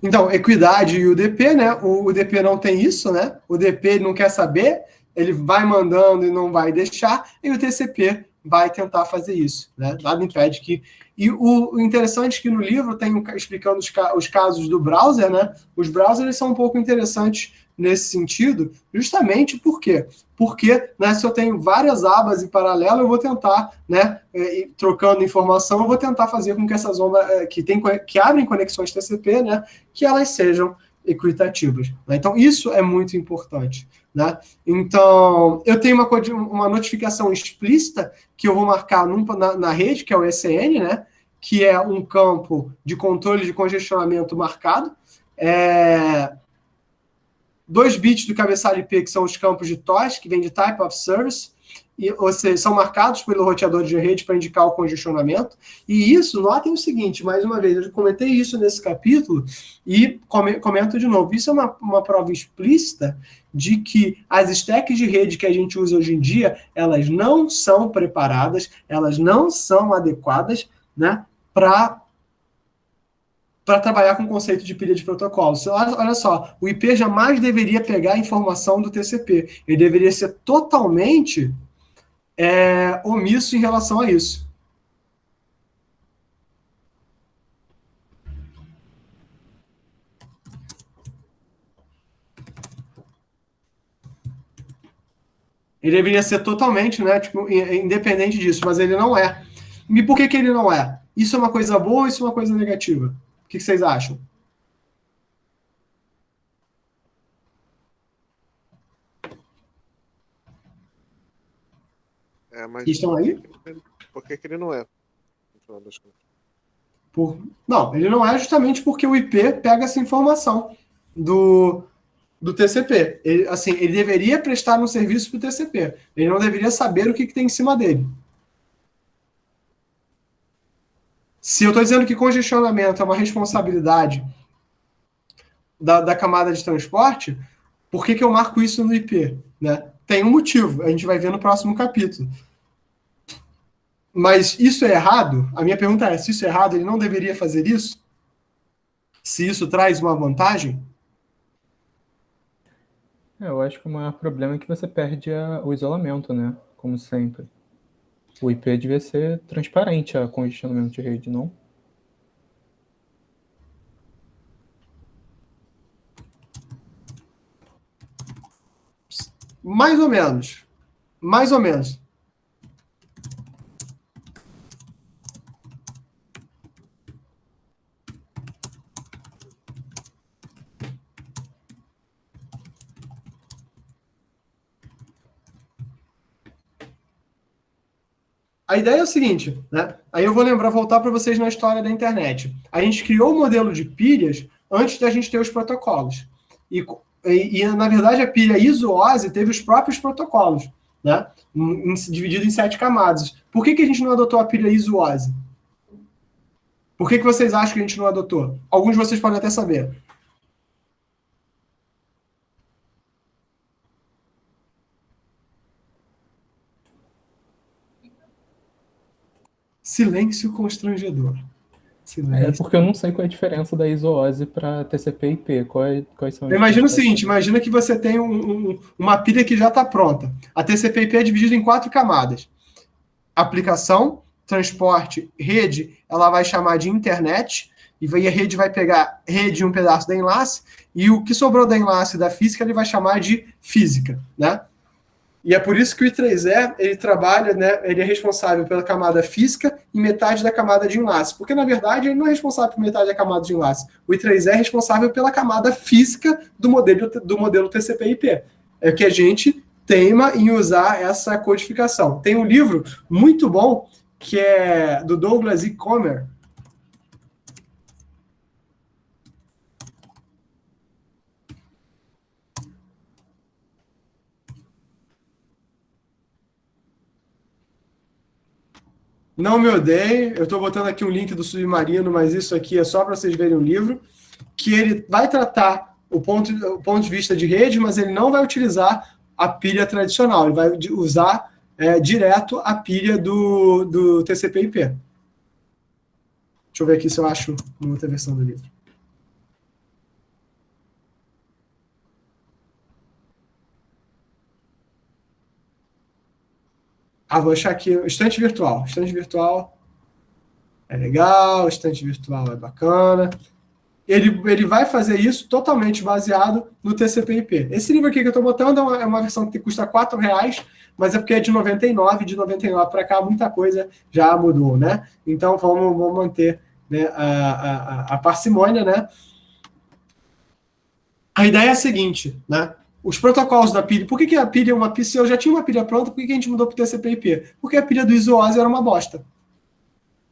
Então, equidade e UDP, né? O UDP não tem isso, né? O UDP não quer saber, ele vai mandando e não vai deixar, e o TCP vai tentar fazer isso, né? Nada impede que... E o interessante é que no livro tem explicando os casos do browser, né? Os browsers são um pouco interessantes nesse sentido, justamente por quê? Porque, né, se eu tenho várias abas em paralelo, eu vou tentar, né, trocando informação, eu vou tentar fazer com que essas ondas que abrem conexões TCP, né, que elas sejam equitativas. Né? Então, isso é muito importante. Né? Então, eu tenho uma notificação explícita que eu vou marcar na rede, que é o ECN, né, que é um campo de controle de congestionamento marcado. 2 bits do cabeçalho IP, que são os campos de TOS, que vem de Type of Service, ou seja, são marcados pelo roteador de rede para indicar o congestionamento. E isso, notem o seguinte, mais uma vez, eu comentei isso nesse capítulo e comento de novo. Isso é uma prova explícita de que as stacks de rede que a gente usa hoje em dia, elas não são preparadas, elas não são adequadas, né, para trabalhar com o conceito de pilha de protocolo. Olha só, o IP jamais deveria pegar a informação do TCP. Ele deveria ser totalmente omisso em relação a isso. Ele deveria ser totalmente, né, tipo, independente disso, mas ele não é. E por que ele não é? Isso é uma coisa boa ou isso é uma coisa negativa? O que vocês acham? Mas estão aí? Por que ele não é? Não, ele não é justamente porque o IP pega essa informação do do TCP. Ele, assim, ele deveria prestar um serviço para o TCP. Ele não deveria saber o que tem em cima dele. Se eu estou dizendo que congestionamento é uma responsabilidade da camada de transporte, por que eu marco isso no IP? Né? Tem um motivo, a gente vai ver no próximo capítulo. Mas isso é errado? A minha pergunta é, se isso é errado, ele não deveria fazer isso? Se isso traz uma vantagem? Eu acho que o maior problema é que você perde o isolamento, né? Como sempre. O IP devia ser transparente a congestionamento de rede, não? Mais ou menos. Mais ou menos. A ideia é o seguinte, né? Aí eu vou voltar para vocês na história da internet. A gente criou o modelo de pilhas antes da gente ter os protocolos. E na verdade, a pilha ISO-OSI teve os próprios protocolos, né? Dividido em 7 camadas. Por que a gente não adotou a pilha ISO-OSI? Por que vocês acham que a gente não adotou? Alguns de vocês podem até saber. Silêncio constrangedor. É porque eu não sei qual é a diferença da ISO-OSI para TCP e IP. Quais são as Imagina o seguinte, imagina que você tem uma pilha que já está pronta. A TCP/IP é dividida em 4 camadas. Aplicação, transporte, rede, ela vai chamar de internet, e aí a rede vai pegar rede e um pedaço da enlace, e o que sobrou da enlace da física ele vai chamar de física, né? E é por isso que o I3E, ele trabalha, né, ele é responsável pela camada física e metade da camada de enlace. Porque, na verdade, ele não é responsável por metade da camada de enlace. O I3E é responsável pela camada física do modelo TCP/IP. É que a gente teima em usar essa codificação. Tem um livro muito bom, que é do Douglas E. Comer. Não me odeiem, eu estou botando aqui um link do Submarino, mas isso aqui é só para vocês verem o livro, que ele vai tratar o ponto de vista de rede, mas ele não vai utilizar a pilha tradicional, ele vai usar direto a pilha do TCP/IP. Deixa eu ver aqui se eu acho uma outra versão do livro. Vou achar aqui o estante virtual. Estante virtual é legal, estante virtual é bacana. Ele vai fazer isso totalmente baseado no TCP/IP. Esse livro aqui que eu estou botando é uma versão que custa R$4, mas é porque é de 99, de 99 para cá muita coisa já mudou, né? Então vamos manter, né, a parcimônia, né? A ideia é a seguinte, né? Os protocolos da pilha, por que a pilha é uma pilha? Se eu já tinha uma pilha pronta, por que a gente mudou para o TCP/IP? Porque a pilha do ISO-OSI era uma bosta.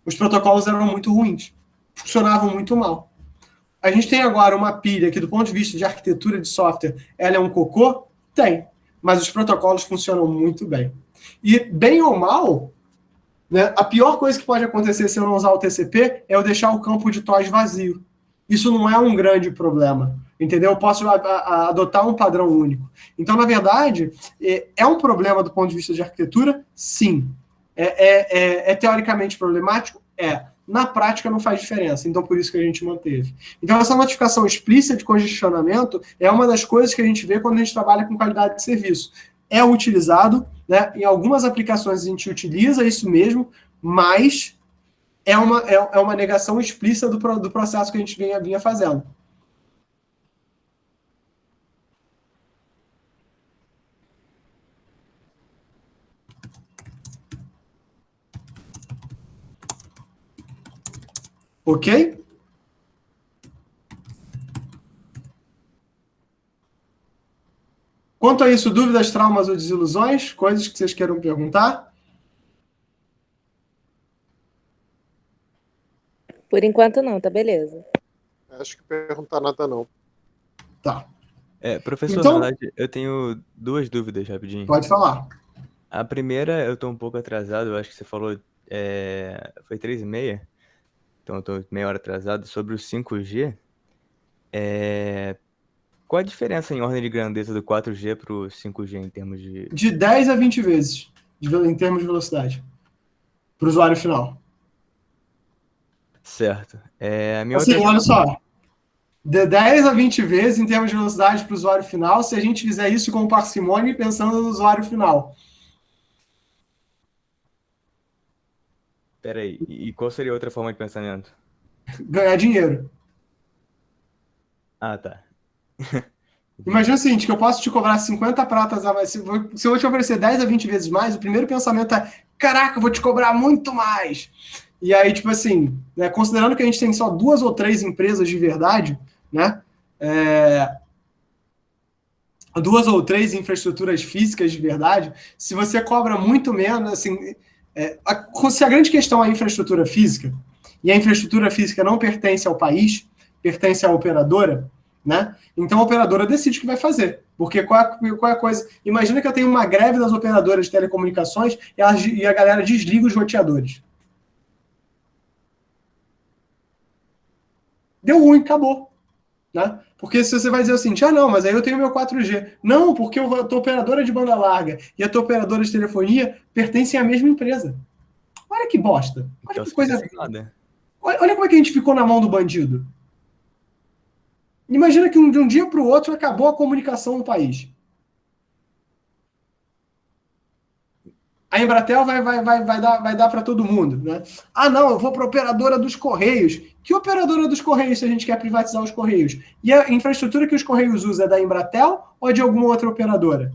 Os protocolos eram muito ruins, funcionavam muito mal. A gente tem agora uma pilha que, do ponto de vista de arquitetura de software, ela é um cocô? Tem. Mas os protocolos funcionam muito bem. E, bem ou mal, né, a pior coisa que pode acontecer se eu não usar o TCP é eu deixar o campo de TOS vazio. Isso não é um grande problema. Entendeu? Eu posso adotar um padrão único. Então, na verdade, é um problema do ponto de vista de arquitetura? Sim. É teoricamente problemático? É. Na prática não faz diferença, então por isso que a gente manteve. Então essa notificação explícita de congestionamento é uma das coisas que a gente vê quando a gente trabalha com qualidade de serviço. É utilizado, né? Em algumas aplicações a gente utiliza isso mesmo, mas é uma negação explícita do processo que a gente vinha fazendo. Ok? Quanto a isso, dúvidas, traumas ou desilusões? Coisas que vocês queiram perguntar? Por enquanto não, tá beleza. Acho que perguntar nada não. Tá. Professor, Então- na verdade, eu tenho duas dúvidas rapidinho. Pode falar. A primeira, eu tô um pouco atrasado, eu acho que você falou, foi 3h30, então eu tô meia hora atrasado, sobre o 5G. Qual a diferença em ordem de grandeza do 4G pro 5G em termos de... De 10 a 20 vezes, em termos de velocidade, para o usuário final. Certo. A minha Assim, outra... olha só. De 10 a 20 vezes em termos de velocidade para o usuário final, se a gente fizer isso com parcimônia e pensando no usuário final. Peraí, e qual seria a outra forma de pensamento? Ganhar dinheiro. Ah, tá. Imagina o seguinte, que eu posso te cobrar 50 pratas a mais. Se eu vou te oferecer 10 a 20 vezes mais, o primeiro pensamento é, caraca, eu vou te cobrar muito mais. E aí, tipo assim, né, considerando que a gente tem só 2 ou 3 empresas de verdade, né? 2 ou 3 infraestruturas físicas de verdade, se você cobra muito menos, assim, se a grande questão é a infraestrutura física, e a infraestrutura física não pertence ao país, pertence à operadora, né? Então a operadora decide o que vai fazer. Porque qual é a coisa? Imagina que eu tenho uma greve das operadoras de telecomunicações e a galera desliga os roteadores. Deu ruim, acabou. Né? Porque se você vai dizer assim, não, mas aí eu tenho meu 4G. Não, porque a tua operadora de banda larga e a tua operadora de telefonia pertencem à mesma empresa. Olha que bosta. Olha Então, que coisa. sem nada. Olha como é que a gente ficou na mão do bandido. Imagina que de um dia para o outro acabou a comunicação no país. A Embratel vai dar para todo mundo, né? Ah, não, eu vou para a operadora dos Correios. Que operadora dos Correios se a gente quer privatizar os Correios? E a infraestrutura que os Correios usam é da Embratel ou de alguma outra operadora?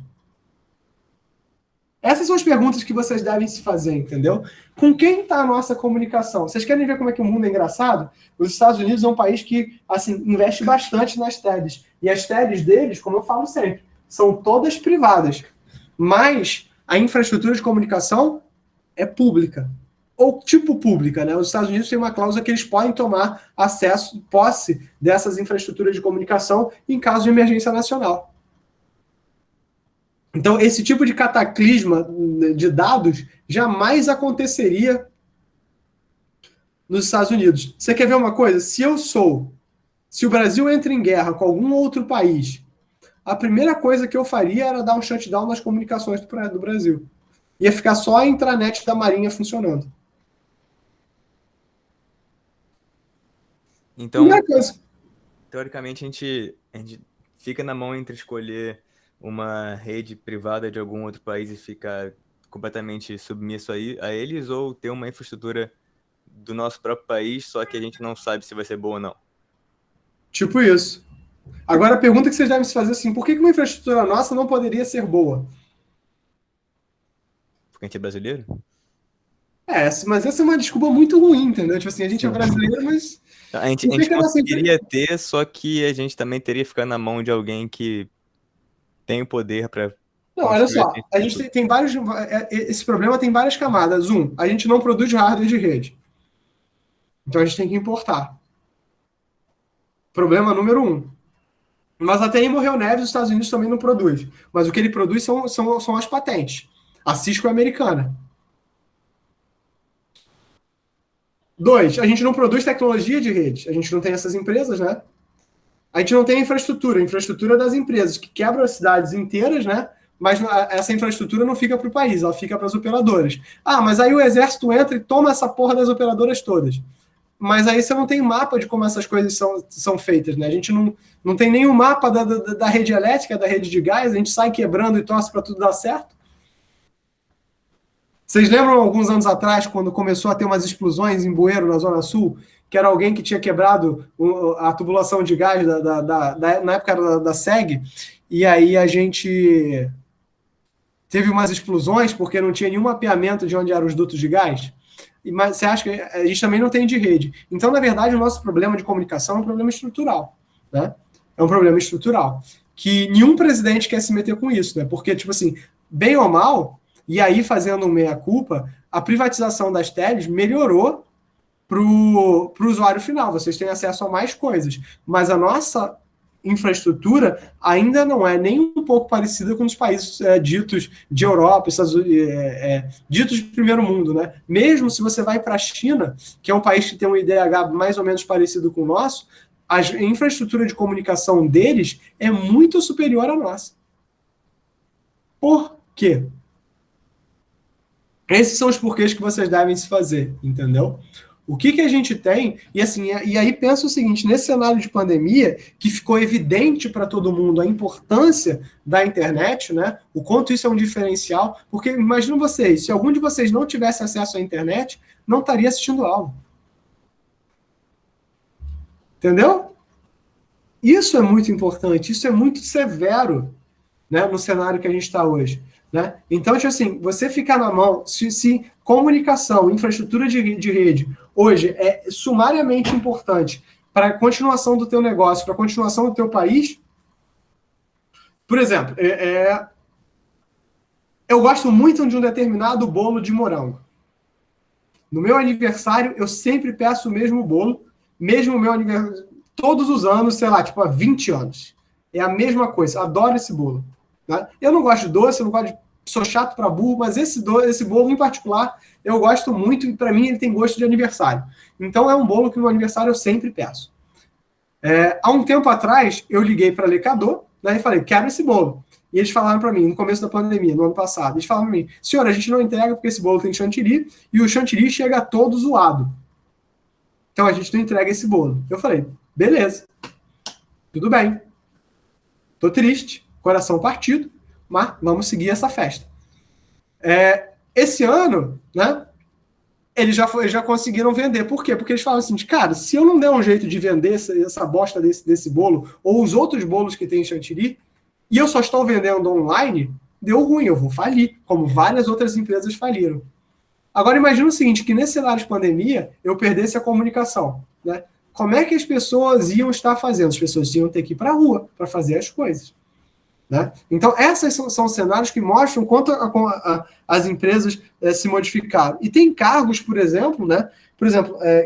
Essas são as perguntas que vocês devem se fazer, entendeu? Com quem está a nossa comunicação? Vocês querem ver como é que o mundo é engraçado? Os Estados Unidos é um país que, assim, investe bastante nas TEDs. E as TEDs deles, como eu falo sempre, são todas privadas. Mas a infraestrutura de comunicação é pública. Ou tipo pública, né? Os Estados Unidos têm uma cláusula que eles podem tomar posse dessas infraestruturas de comunicação em caso de emergência nacional. Então, esse tipo de cataclisma de dados jamais aconteceria nos Estados Unidos. Você quer ver uma coisa? Se o Brasil entra em guerra com algum outro país, a primeira coisa que eu faria era dar um shutdown nas comunicações do Brasil. Ia ficar só a intranet da Marinha funcionando. Então, Primeira coisa. teoricamente, a gente fica na mão entre escolher uma rede privada de algum outro país e ficar completamente submisso a eles, ou ter uma infraestrutura do nosso próprio país, só que a gente não sabe se vai ser boa ou não. Tipo isso. Agora a pergunta que vocês devem se fazer é assim, por que uma infraestrutura nossa não poderia ser boa? Porque a gente é brasileiro? Mas essa é uma desculpa muito ruim, entendeu? Tipo assim, a gente é brasileiro, mas... A gente conseguiria ter, só que a gente também teria que ficar na mão de alguém que tem o poder para... Não, olha só, a gente tem vários... Esse problema tem várias camadas. A gente não produz hardware de rede. Então a gente tem que importar. Problema número 1. Mas até em Morreu Neves, os Estados Unidos também não produz. Mas o que ele produz são as patentes. A Cisco é americana. 2, a gente não produz tecnologia de rede. A gente não tem essas empresas, né? A gente não tem a infraestrutura das empresas, que quebram as cidades inteiras, né? Mas essa infraestrutura não fica para o país, ela fica para as operadoras. Ah, mas aí o exército entra e toma essa porra das operadoras todas. Mas aí você não tem mapa de como essas coisas são feitas, né? A gente não tem nenhum mapa da rede elétrica, da rede de gás, a gente sai quebrando e torce para tudo dar certo. Vocês lembram alguns anos atrás, quando começou a ter umas explosões em Bueiro, na Zona Sul, que era alguém que tinha quebrado a tubulação de gás na época da SEG, e aí a gente teve umas explosões porque não tinha nenhum mapeamento de onde eram os dutos de gás? Mas você acha que a gente também não tem de rede? Então, na verdade, o nosso problema de comunicação é um problema estrutural, né? É um problema estrutural, que nenhum presidente quer se meter com isso, né? Porque, tipo assim, bem ou mal, e aí fazendo um meia-culpa, a privatização das teles melhorou para o usuário final. Vocês têm acesso a mais coisas. Mas a nossa infraestrutura ainda não é nem um pouco parecida com os países ditos de Europa, ditos de primeiro mundo, né? Mesmo se você vai para a China, que é um país que tem um IDH mais ou menos parecido com o nosso, a infraestrutura de comunicação deles é muito superior à nossa. Por quê? Esses são os porquês que vocês devem se fazer, entendeu? O que a gente tem, e assim, e aí pensa o seguinte, nesse cenário de pandemia, que ficou evidente para todo mundo a importância da internet, né? O quanto isso é um diferencial, porque imagina vocês, se algum de vocês não tivesse acesso à internet, não estaria assistindo aula. Entendeu? Isso é muito importante, isso é muito severo, né, no cenário que a gente está hoje. Né? Então, tipo assim, você ficar na mão, se comunicação, infraestrutura de rede, hoje é sumariamente importante para a continuação do teu negócio, para a continuação do teu país, por exemplo, eu gosto muito de um determinado bolo de morango. No meu aniversário, eu sempre peço o mesmo bolo, mesmo o meu aniversário, todos os anos, sei lá, tipo há 20 anos. É a mesma coisa, adoro esse bolo. Né? Eu não gosto de doce, eu não gosto de... Sou chato para burro, mas esse bolo em particular eu gosto muito e para mim ele tem gosto de aniversário. Então é um bolo que no aniversário eu sempre peço. Há um tempo atrás eu liguei para a Lecador, né, e falei, quero esse bolo. E eles falaram para mim, no começo da pandemia, no ano passado, eles falaram para mim, senhor, a gente não entrega porque esse bolo tem chantilly e o chantilly chega todo zoado. Então a gente não entrega esse bolo. Eu falei, beleza, tudo bem. Tô triste, coração partido, mas vamos seguir essa festa. Esse ano, né, eles já conseguiram vender. Por quê? Porque eles falam assim, cara, se eu não der um jeito de vender essa bosta desse bolo, ou os outros bolos que tem chantilly, e eu só estou vendendo online, deu ruim, eu vou falir, como várias outras empresas faliram. Agora imagina o seguinte, que nesse cenário de pandemia, eu perdesse a comunicação. Né? Como é que as pessoas iam estar fazendo? As pessoas iam ter que ir para a rua para fazer as coisas. Né? Então, esses são cenários que mostram quanto as empresas se modificaram. E tem cargos, por exemplo, né?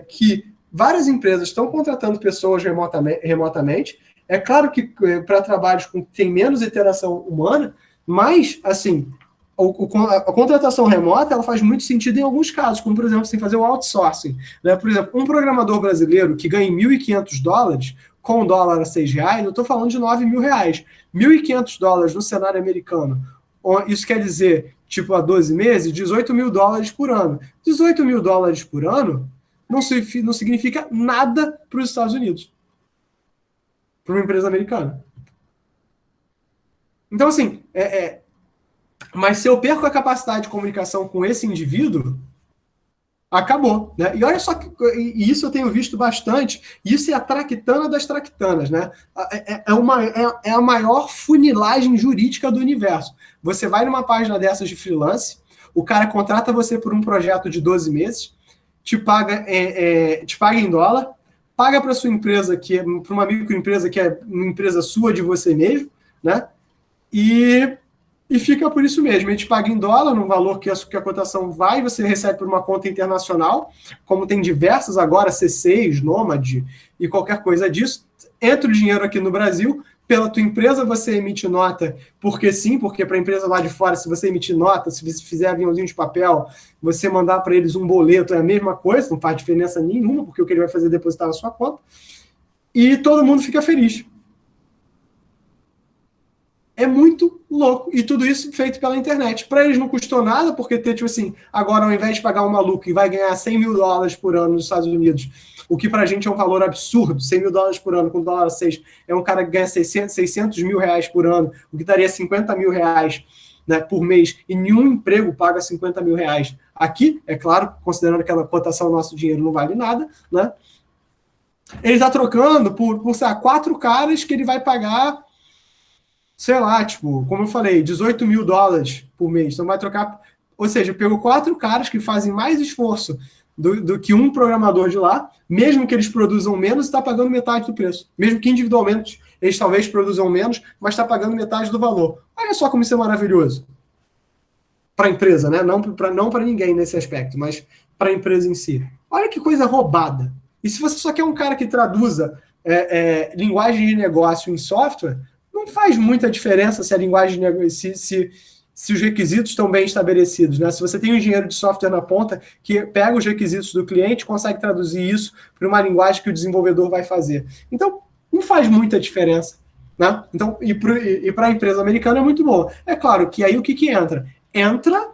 Que várias empresas estão contratando pessoas remotamente. É claro que para trabalhos que tem menos interação humana, mas, assim, a contratação remota ela faz muito sentido em alguns casos, como, por exemplo, sem fazer o outsourcing. Né? Por exemplo, um programador brasileiro que ganha $1.500, com o dólar a R$6, eu estou falando de R$9.000. $1.500 no cenário americano. Isso quer dizer, tipo, há 12 meses, $18.000 por ano. $18.000 por ano não significa nada para os Estados Unidos. Para uma empresa americana. Então, assim, mas se eu perco a capacidade de comunicação com esse indivíduo, acabou, né? E olha só, e isso eu tenho visto bastante, isso é a traquitana das traquitanas, né? É a maior funilagem jurídica do universo. Você vai numa página dessas de freelance, o cara contrata você por um projeto de 12 meses, te paga em dólar, paga para sua empresa, para uma microempresa que é uma empresa sua de você mesmo, né? E fica por isso mesmo. A gente paga em dólar, no valor que a cotação vai, você recebe por uma conta internacional, como tem diversas agora, C6, Nomad e qualquer coisa disso. Entra o dinheiro aqui no Brasil, pela tua empresa você emite nota, porque sim, porque para a empresa lá de fora, se você emitir nota, se você fizer aviãozinho de papel, você mandar para eles um boleto, é a mesma coisa, não faz diferença nenhuma, porque o que ele vai fazer é depositar na sua conta. E todo mundo fica feliz. É muito louco. E tudo isso feito pela internet. Para eles não custou nada, porque tipo assim, agora ao invés de pagar um maluco que vai ganhar $100.000 por ano nos Estados Unidos, o que pra gente é um valor absurdo, $100.000 por ano com dólar a 6, é um cara que ganha $600 mil por ano, o que daria $50 mil, né, por mês, e nenhum emprego paga $50 mil. Aqui, é claro, considerando que a cotação do nosso dinheiro não vale nada, né? Ele está trocando por sei lá, 4 caras que ele vai pagar, sei lá, tipo, como eu falei, $18 mil por mês. Então vai trocar, ou seja, pegou 4 caras que fazem mais esforço do que um programador de lá, mesmo que eles produzam menos, está pagando metade do preço. Mesmo que individualmente eles talvez produzam menos, mas está pagando metade do valor. Olha só como isso é maravilhoso. Para a empresa, né? Não para ninguém nesse aspecto, mas para a empresa em si. Olha que coisa roubada. E se você só quer um cara que traduza linguagem de negócio em software, não faz muita diferença se a linguagem de negócio, se os requisitos estão bem estabelecidos, né? Se você tem um engenheiro de software na ponta que pega os requisitos do cliente, consegue traduzir isso para uma linguagem que o desenvolvedor vai fazer. Então, não faz muita diferença, né? Então, e para a empresa americana é muito boa. É claro que aí o que entra? Entra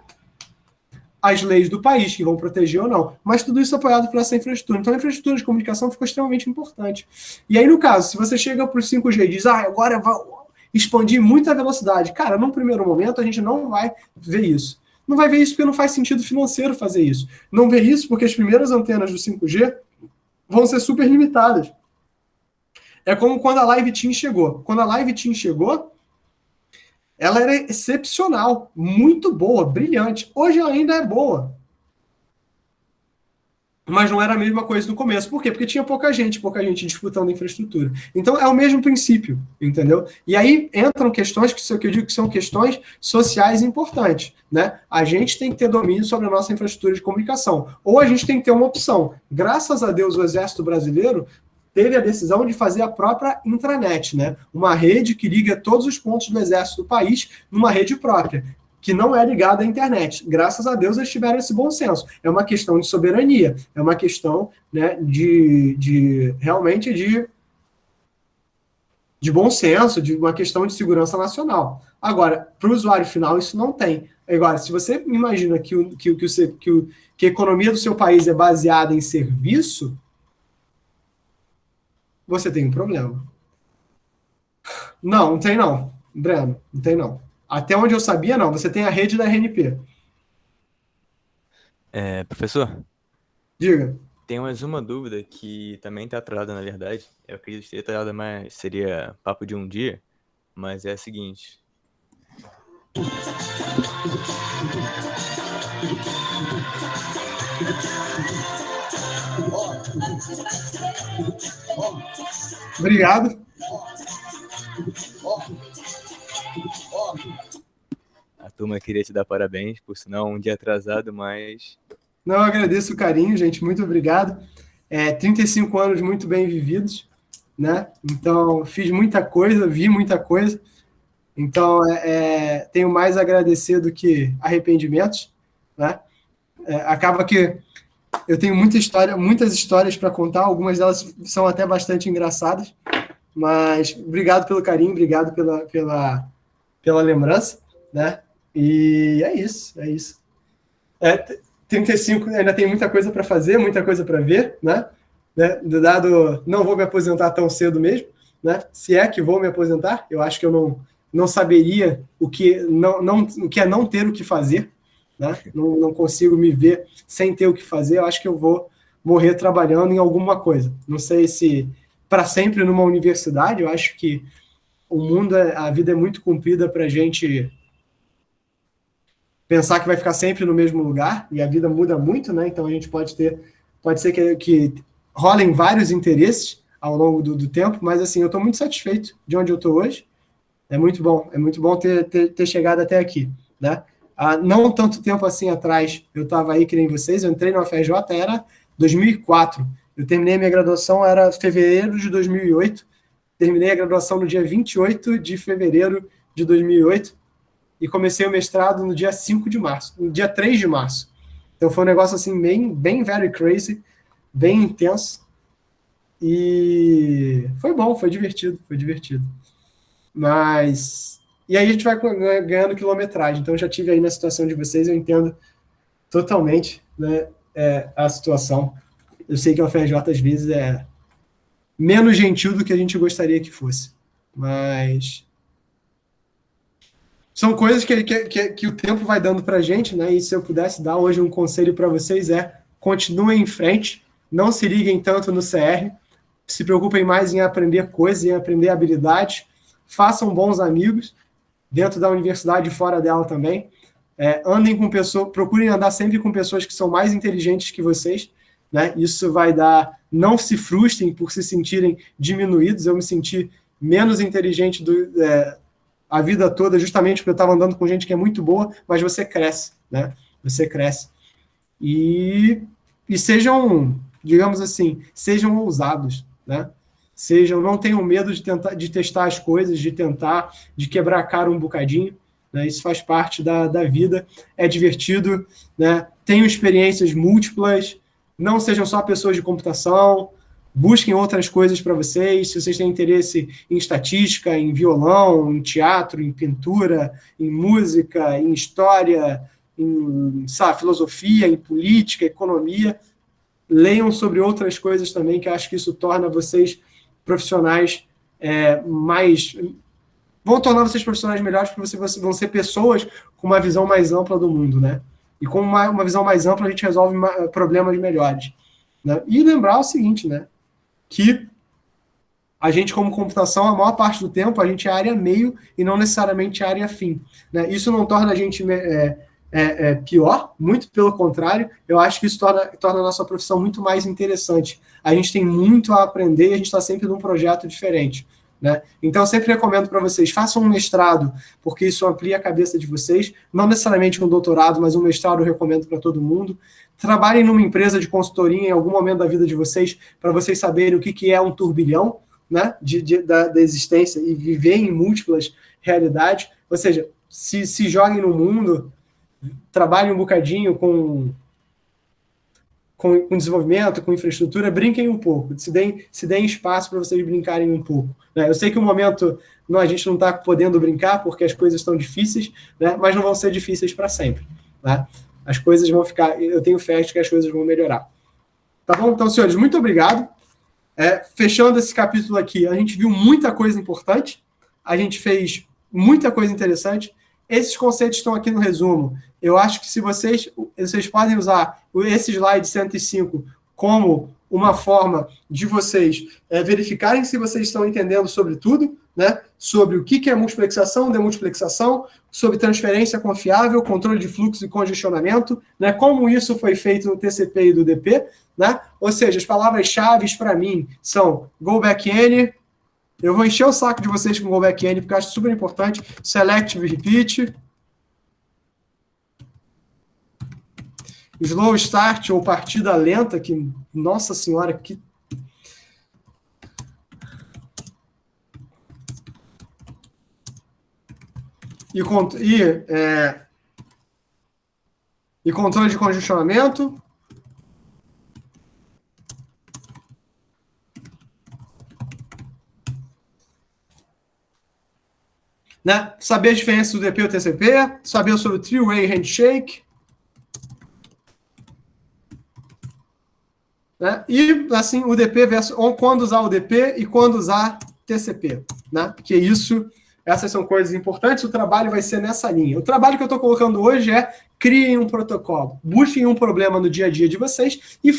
as leis do país, que vão proteger ou não. Mas tudo isso apoiado por essa infraestrutura. Então, a infraestrutura de comunicação ficou extremamente importante. E aí, no caso, se você chega para o 5G e diz, agora vai expandir muita velocidade. Cara, num primeiro momento, a gente não vai ver isso. Não vai ver isso porque não faz sentido financeiro fazer isso. Não vê isso porque as primeiras antenas do 5G vão ser super limitadas. É como quando a Live Team chegou. Quando a Live Team chegou, ela era excepcional, muito boa, brilhante. Hoje ela ainda é boa. Mas não era a mesma coisa no começo. Por quê? Porque tinha pouca gente disputando infraestrutura. Então é o mesmo princípio, entendeu? E aí entram questões que eu digo que são questões sociais importantes, né? A gente tem que ter domínio sobre a nossa infraestrutura de comunicação. Ou a gente tem que ter uma opção. Graças a Deus, o Exército Brasileiro teve a decisão de fazer a própria intranet, né? Uma rede que liga todos os pontos do Exército do país numa rede própria, que não é ligada à internet. Graças a Deus eles tiveram esse bom senso. É uma questão de soberania, é uma questão, né, realmente de bom senso, de uma questão de segurança nacional. Agora, para o usuário final, isso não tem. Agora, se você imagina que a economia do seu país é baseada em serviço, você tem um problema. Não tem não, Breno, não tem não. Até onde eu sabia, não. Você tem a rede da RNP. Professor, Diga. tem mais uma dúvida que também está atrelada, na verdade. Eu acredito que seria atrelada, mas seria papo de um dia. Mas é a seguinte. Obrigado. A turma queria te dar parabéns, por sinal, um dia atrasado, mas... Não, eu agradeço o carinho, gente. Muito obrigado. 35 anos muito bem vividos, né? Então, fiz muita coisa, vi muita coisa. Então, tenho mais a agradecer do que arrependimentos, né? Acaba que eu tenho muitas histórias para contar, algumas delas são até bastante engraçadas, mas obrigado pelo carinho, obrigado pela lembrança, né? E é isso. 35, ainda tem muita coisa para fazer, muita coisa para ver, né? Não vou me aposentar tão cedo mesmo, né? Se é que vou me aposentar, eu acho que eu não saberia o que é não ter o que fazer, né? Não consigo me ver sem ter o que fazer. Eu acho que eu vou morrer trabalhando em alguma coisa. Não sei se para sempre numa universidade. Eu acho que a vida é muito comprida para a gente pensar que vai ficar sempre no mesmo lugar, e a vida muda muito, né? Então a gente pode ser que rolem vários interesses ao longo do tempo, mas assim, eu estou muito satisfeito de onde eu estou hoje. É muito bom ter chegado até aqui, né? Há não tanto tempo assim atrás, eu estava aí que nem vocês, eu entrei na UFRJ, era 2004. Eu terminei minha graduação, era fevereiro de 2008, terminei a graduação no dia 28 de fevereiro de 2008, e comecei o mestrado no dia 5 de março, no dia 3 de março. Então foi um negócio assim, bem very crazy, bem intenso, e foi bom, foi divertido. Mas... E aí a gente vai ganhando quilometragem. Então eu já tive aí na situação de vocês, eu entendo totalmente, né, a situação. Eu sei que a UFRJ às vezes é menos gentil do que a gente gostaria que fosse. Mas são coisas que o tempo vai dando para a gente, né? E se eu pudesse dar hoje um conselho para vocês continuem em frente, não se liguem tanto no CR, se preocupem mais em aprender coisas, em aprender habilidades, façam bons amigos, dentro da universidade e fora dela também. Andem com pessoas, procurem andar sempre com pessoas que são mais inteligentes que vocês, né? Isso vai dar, não se frustrem por se sentirem diminuídos. Eu me senti menos inteligente a vida toda, justamente porque eu estava andando com gente que é muito boa, mas você cresce, né? Você cresce. E sejam, digamos assim, sejam ousados, né? não tenham medo de testar as coisas, de quebrar a cara um bocadinho, né? Isso faz parte da vida, é divertido, né? Tenham experiências múltiplas, não sejam só pessoas de computação, busquem outras coisas para vocês. Se vocês têm interesse em estatística, em violão, em teatro, em pintura, em música, em história, em filosofia, em política, economia, leiam sobre outras coisas também, que eu acho que isso torna vocês profissionais vão tornar vocês profissionais melhores, porque vocês vão ser pessoas com uma visão mais ampla do mundo, né? E com uma visão mais ampla, a gente resolve problemas melhores, né? E lembrar o seguinte, né? Que a gente, como computação, a maior parte do tempo, a gente é área meio e não necessariamente área fim, né? Isso não torna a gente pior, muito pelo contrário, eu acho que isso torna a nossa profissão muito mais interessante. A gente tem muito a aprender e a gente está sempre num projeto diferente, né? Então, eu sempre recomendo para vocês, façam um mestrado, porque isso amplia a cabeça de vocês, não necessariamente um doutorado, mas um mestrado eu recomendo para todo mundo. Trabalhem numa empresa de consultoria em algum momento da vida de vocês, para vocês saberem o que é um turbilhão, né, da existência e viver em múltiplas realidades. Ou seja, se joguem no mundo, trabalhem um bocadinho com desenvolvimento, com infraestrutura, brinquem um pouco, se deem espaço para vocês brincarem um pouco, né? Eu sei que o momento a gente não está podendo brincar porque as coisas estão difíceis, né? Mas não vão ser difíceis para sempre, né? As coisas vão ficar, eu tenho fé de que as coisas vão melhorar. Tá bom? Então, senhores, muito obrigado. Fechando esse capítulo aqui, a gente viu muita coisa importante, a gente fez muita coisa interessante. Esses conceitos estão aqui no resumo. Eu acho que se vocês podem usar esse slide 105 como uma forma de vocês verificarem se vocês estão entendendo sobre tudo, né? Sobre o que é multiplexação, demultiplexação, sobre transferência confiável, controle de fluxo e congestionamento, né? Como isso foi feito no TCP e do DP, né? Ou seja, as palavras-chave para mim são go back n. Eu vou encher o saco de vocês com go back n, porque eu acho super importante. Selective repeat. Slow start ou partida lenta, que, nossa senhora, que... E controle de congestionamento. Né? Saber a diferença do DP e o TCP, saber sobre o three-way handshake, né? E assim o DP versus quando usar o DP e quando usar TCP, né? Porque essas são coisas importantes. O trabalho vai ser nessa linha. O trabalho que eu estou colocando hoje é criem um protocolo, busquem um problema no dia a dia de vocês e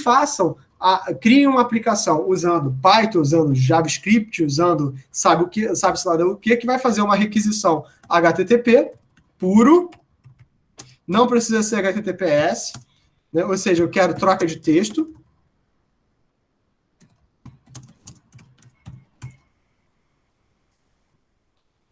criem uma aplicação usando Python, usando JavaScript, usando sabe-se lá o que vai fazer uma requisição HTTP puro, não precisa ser HTTPS, né? Ou seja, eu quero troca de texto.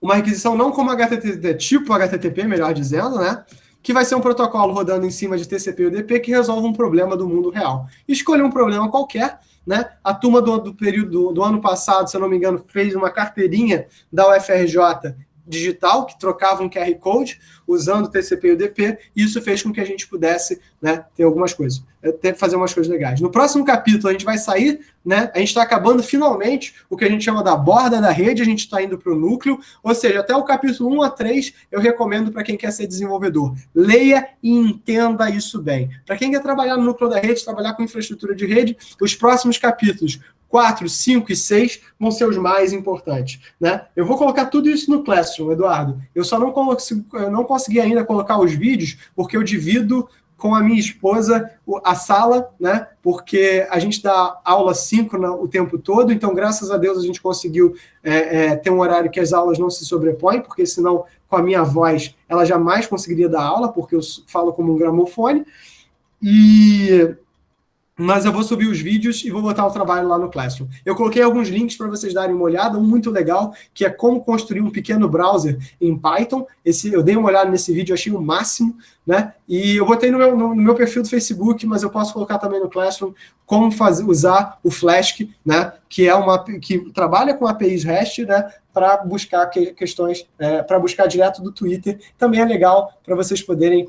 Uma requisição não como HTTP, tipo HTTP, melhor dizendo, né? Que vai ser um protocolo rodando em cima de TCP e UDP que resolve um problema do mundo real. Escolha um problema qualquer, né? A turma do ano passado, se eu não me engano, fez uma carteirinha da UFRJ digital, que trocava um QR Code usando TCP e UDP, e isso fez com que a gente pudesse, né, ter algumas coisas, fazer umas coisas legais. No próximo capítulo, a gente vai sair, né, a gente está acabando finalmente o que a gente chama da borda da rede, a gente está indo para o núcleo, ou seja, até o capítulo 1 a 3, eu recomendo para quem quer ser desenvolvedor. Leia e entenda isso bem. Para quem quer trabalhar no núcleo da rede, trabalhar com infraestrutura de rede, os próximos capítulos 4, 5 e 6 vão ser os mais importantes, né? Eu vou colocar tudo isso no Classroom, Eduardo. Eu só não consegui ainda colocar os vídeos, porque eu divido com a minha esposa a sala, né? Porque a gente dá aula síncrona o tempo todo, então, graças a Deus, a gente conseguiu ter um horário que as aulas não se sobrepõem, porque senão, com a minha voz, ela jamais conseguiria dar aula, porque eu falo como um gramofone. mas eu vou subir os vídeos e vou botar o trabalho lá no Classroom. Eu coloquei alguns links para vocês darem uma olhada, um muito legal, que é como construir um pequeno browser em Python. Eu dei uma olhada nesse vídeo, achei o máximo, né? E eu botei no meu perfil do Facebook, mas eu posso colocar também no Classroom como usar o Flask, né? Que trabalha com APIs REST, né? Para buscar questões, para buscar direto do Twitter. Também é legal para vocês poderem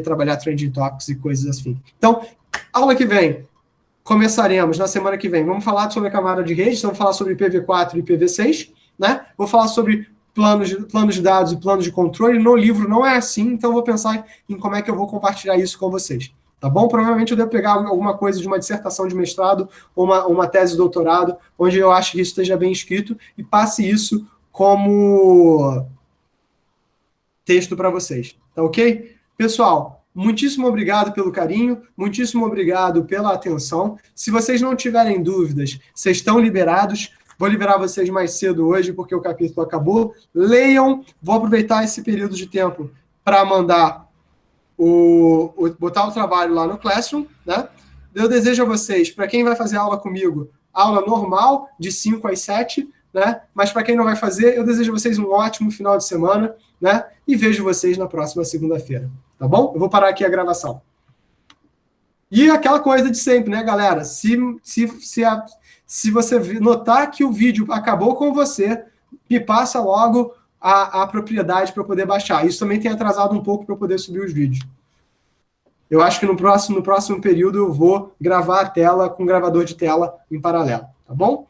trabalhar trending topics e coisas assim. Então, aula que vem, começaremos na semana que vem. Vamos falar sobre a camada de rede, vamos falar sobre IPv4 e IPv6, né? Vou falar sobre planos de dados e planos de controle. No livro não é assim, então eu vou pensar em como é que eu vou compartilhar isso com vocês. Tá bom? Provavelmente eu devo pegar alguma coisa de uma dissertação de mestrado ou uma tese de doutorado, onde eu acho que isso esteja bem escrito e passe isso como texto para vocês. Tá ok? Pessoal, muitíssimo obrigado pelo carinho, muitíssimo obrigado pela atenção. Se vocês não tiverem dúvidas, vocês estão liberados. Vou liberar vocês mais cedo hoje, porque o capítulo acabou. Leiam, vou aproveitar esse período de tempo para mandar botar o trabalho lá no Classroom, né? Eu desejo a vocês, para quem vai fazer aula comigo, aula normal, de 5 às 7, né? Mas para quem não vai fazer, eu desejo a vocês um ótimo final de semana, né? E vejo vocês na próxima segunda-feira, tá bom? Eu vou parar aqui a gravação. E aquela coisa de sempre, né, galera? Se você notar que o vídeo acabou com você, me passa logo a propriedade para eu poder baixar. Isso também tem atrasado um pouco para eu poder subir os vídeos. Eu acho que no próximo período eu vou gravar a tela com gravador de tela em paralelo, tá bom?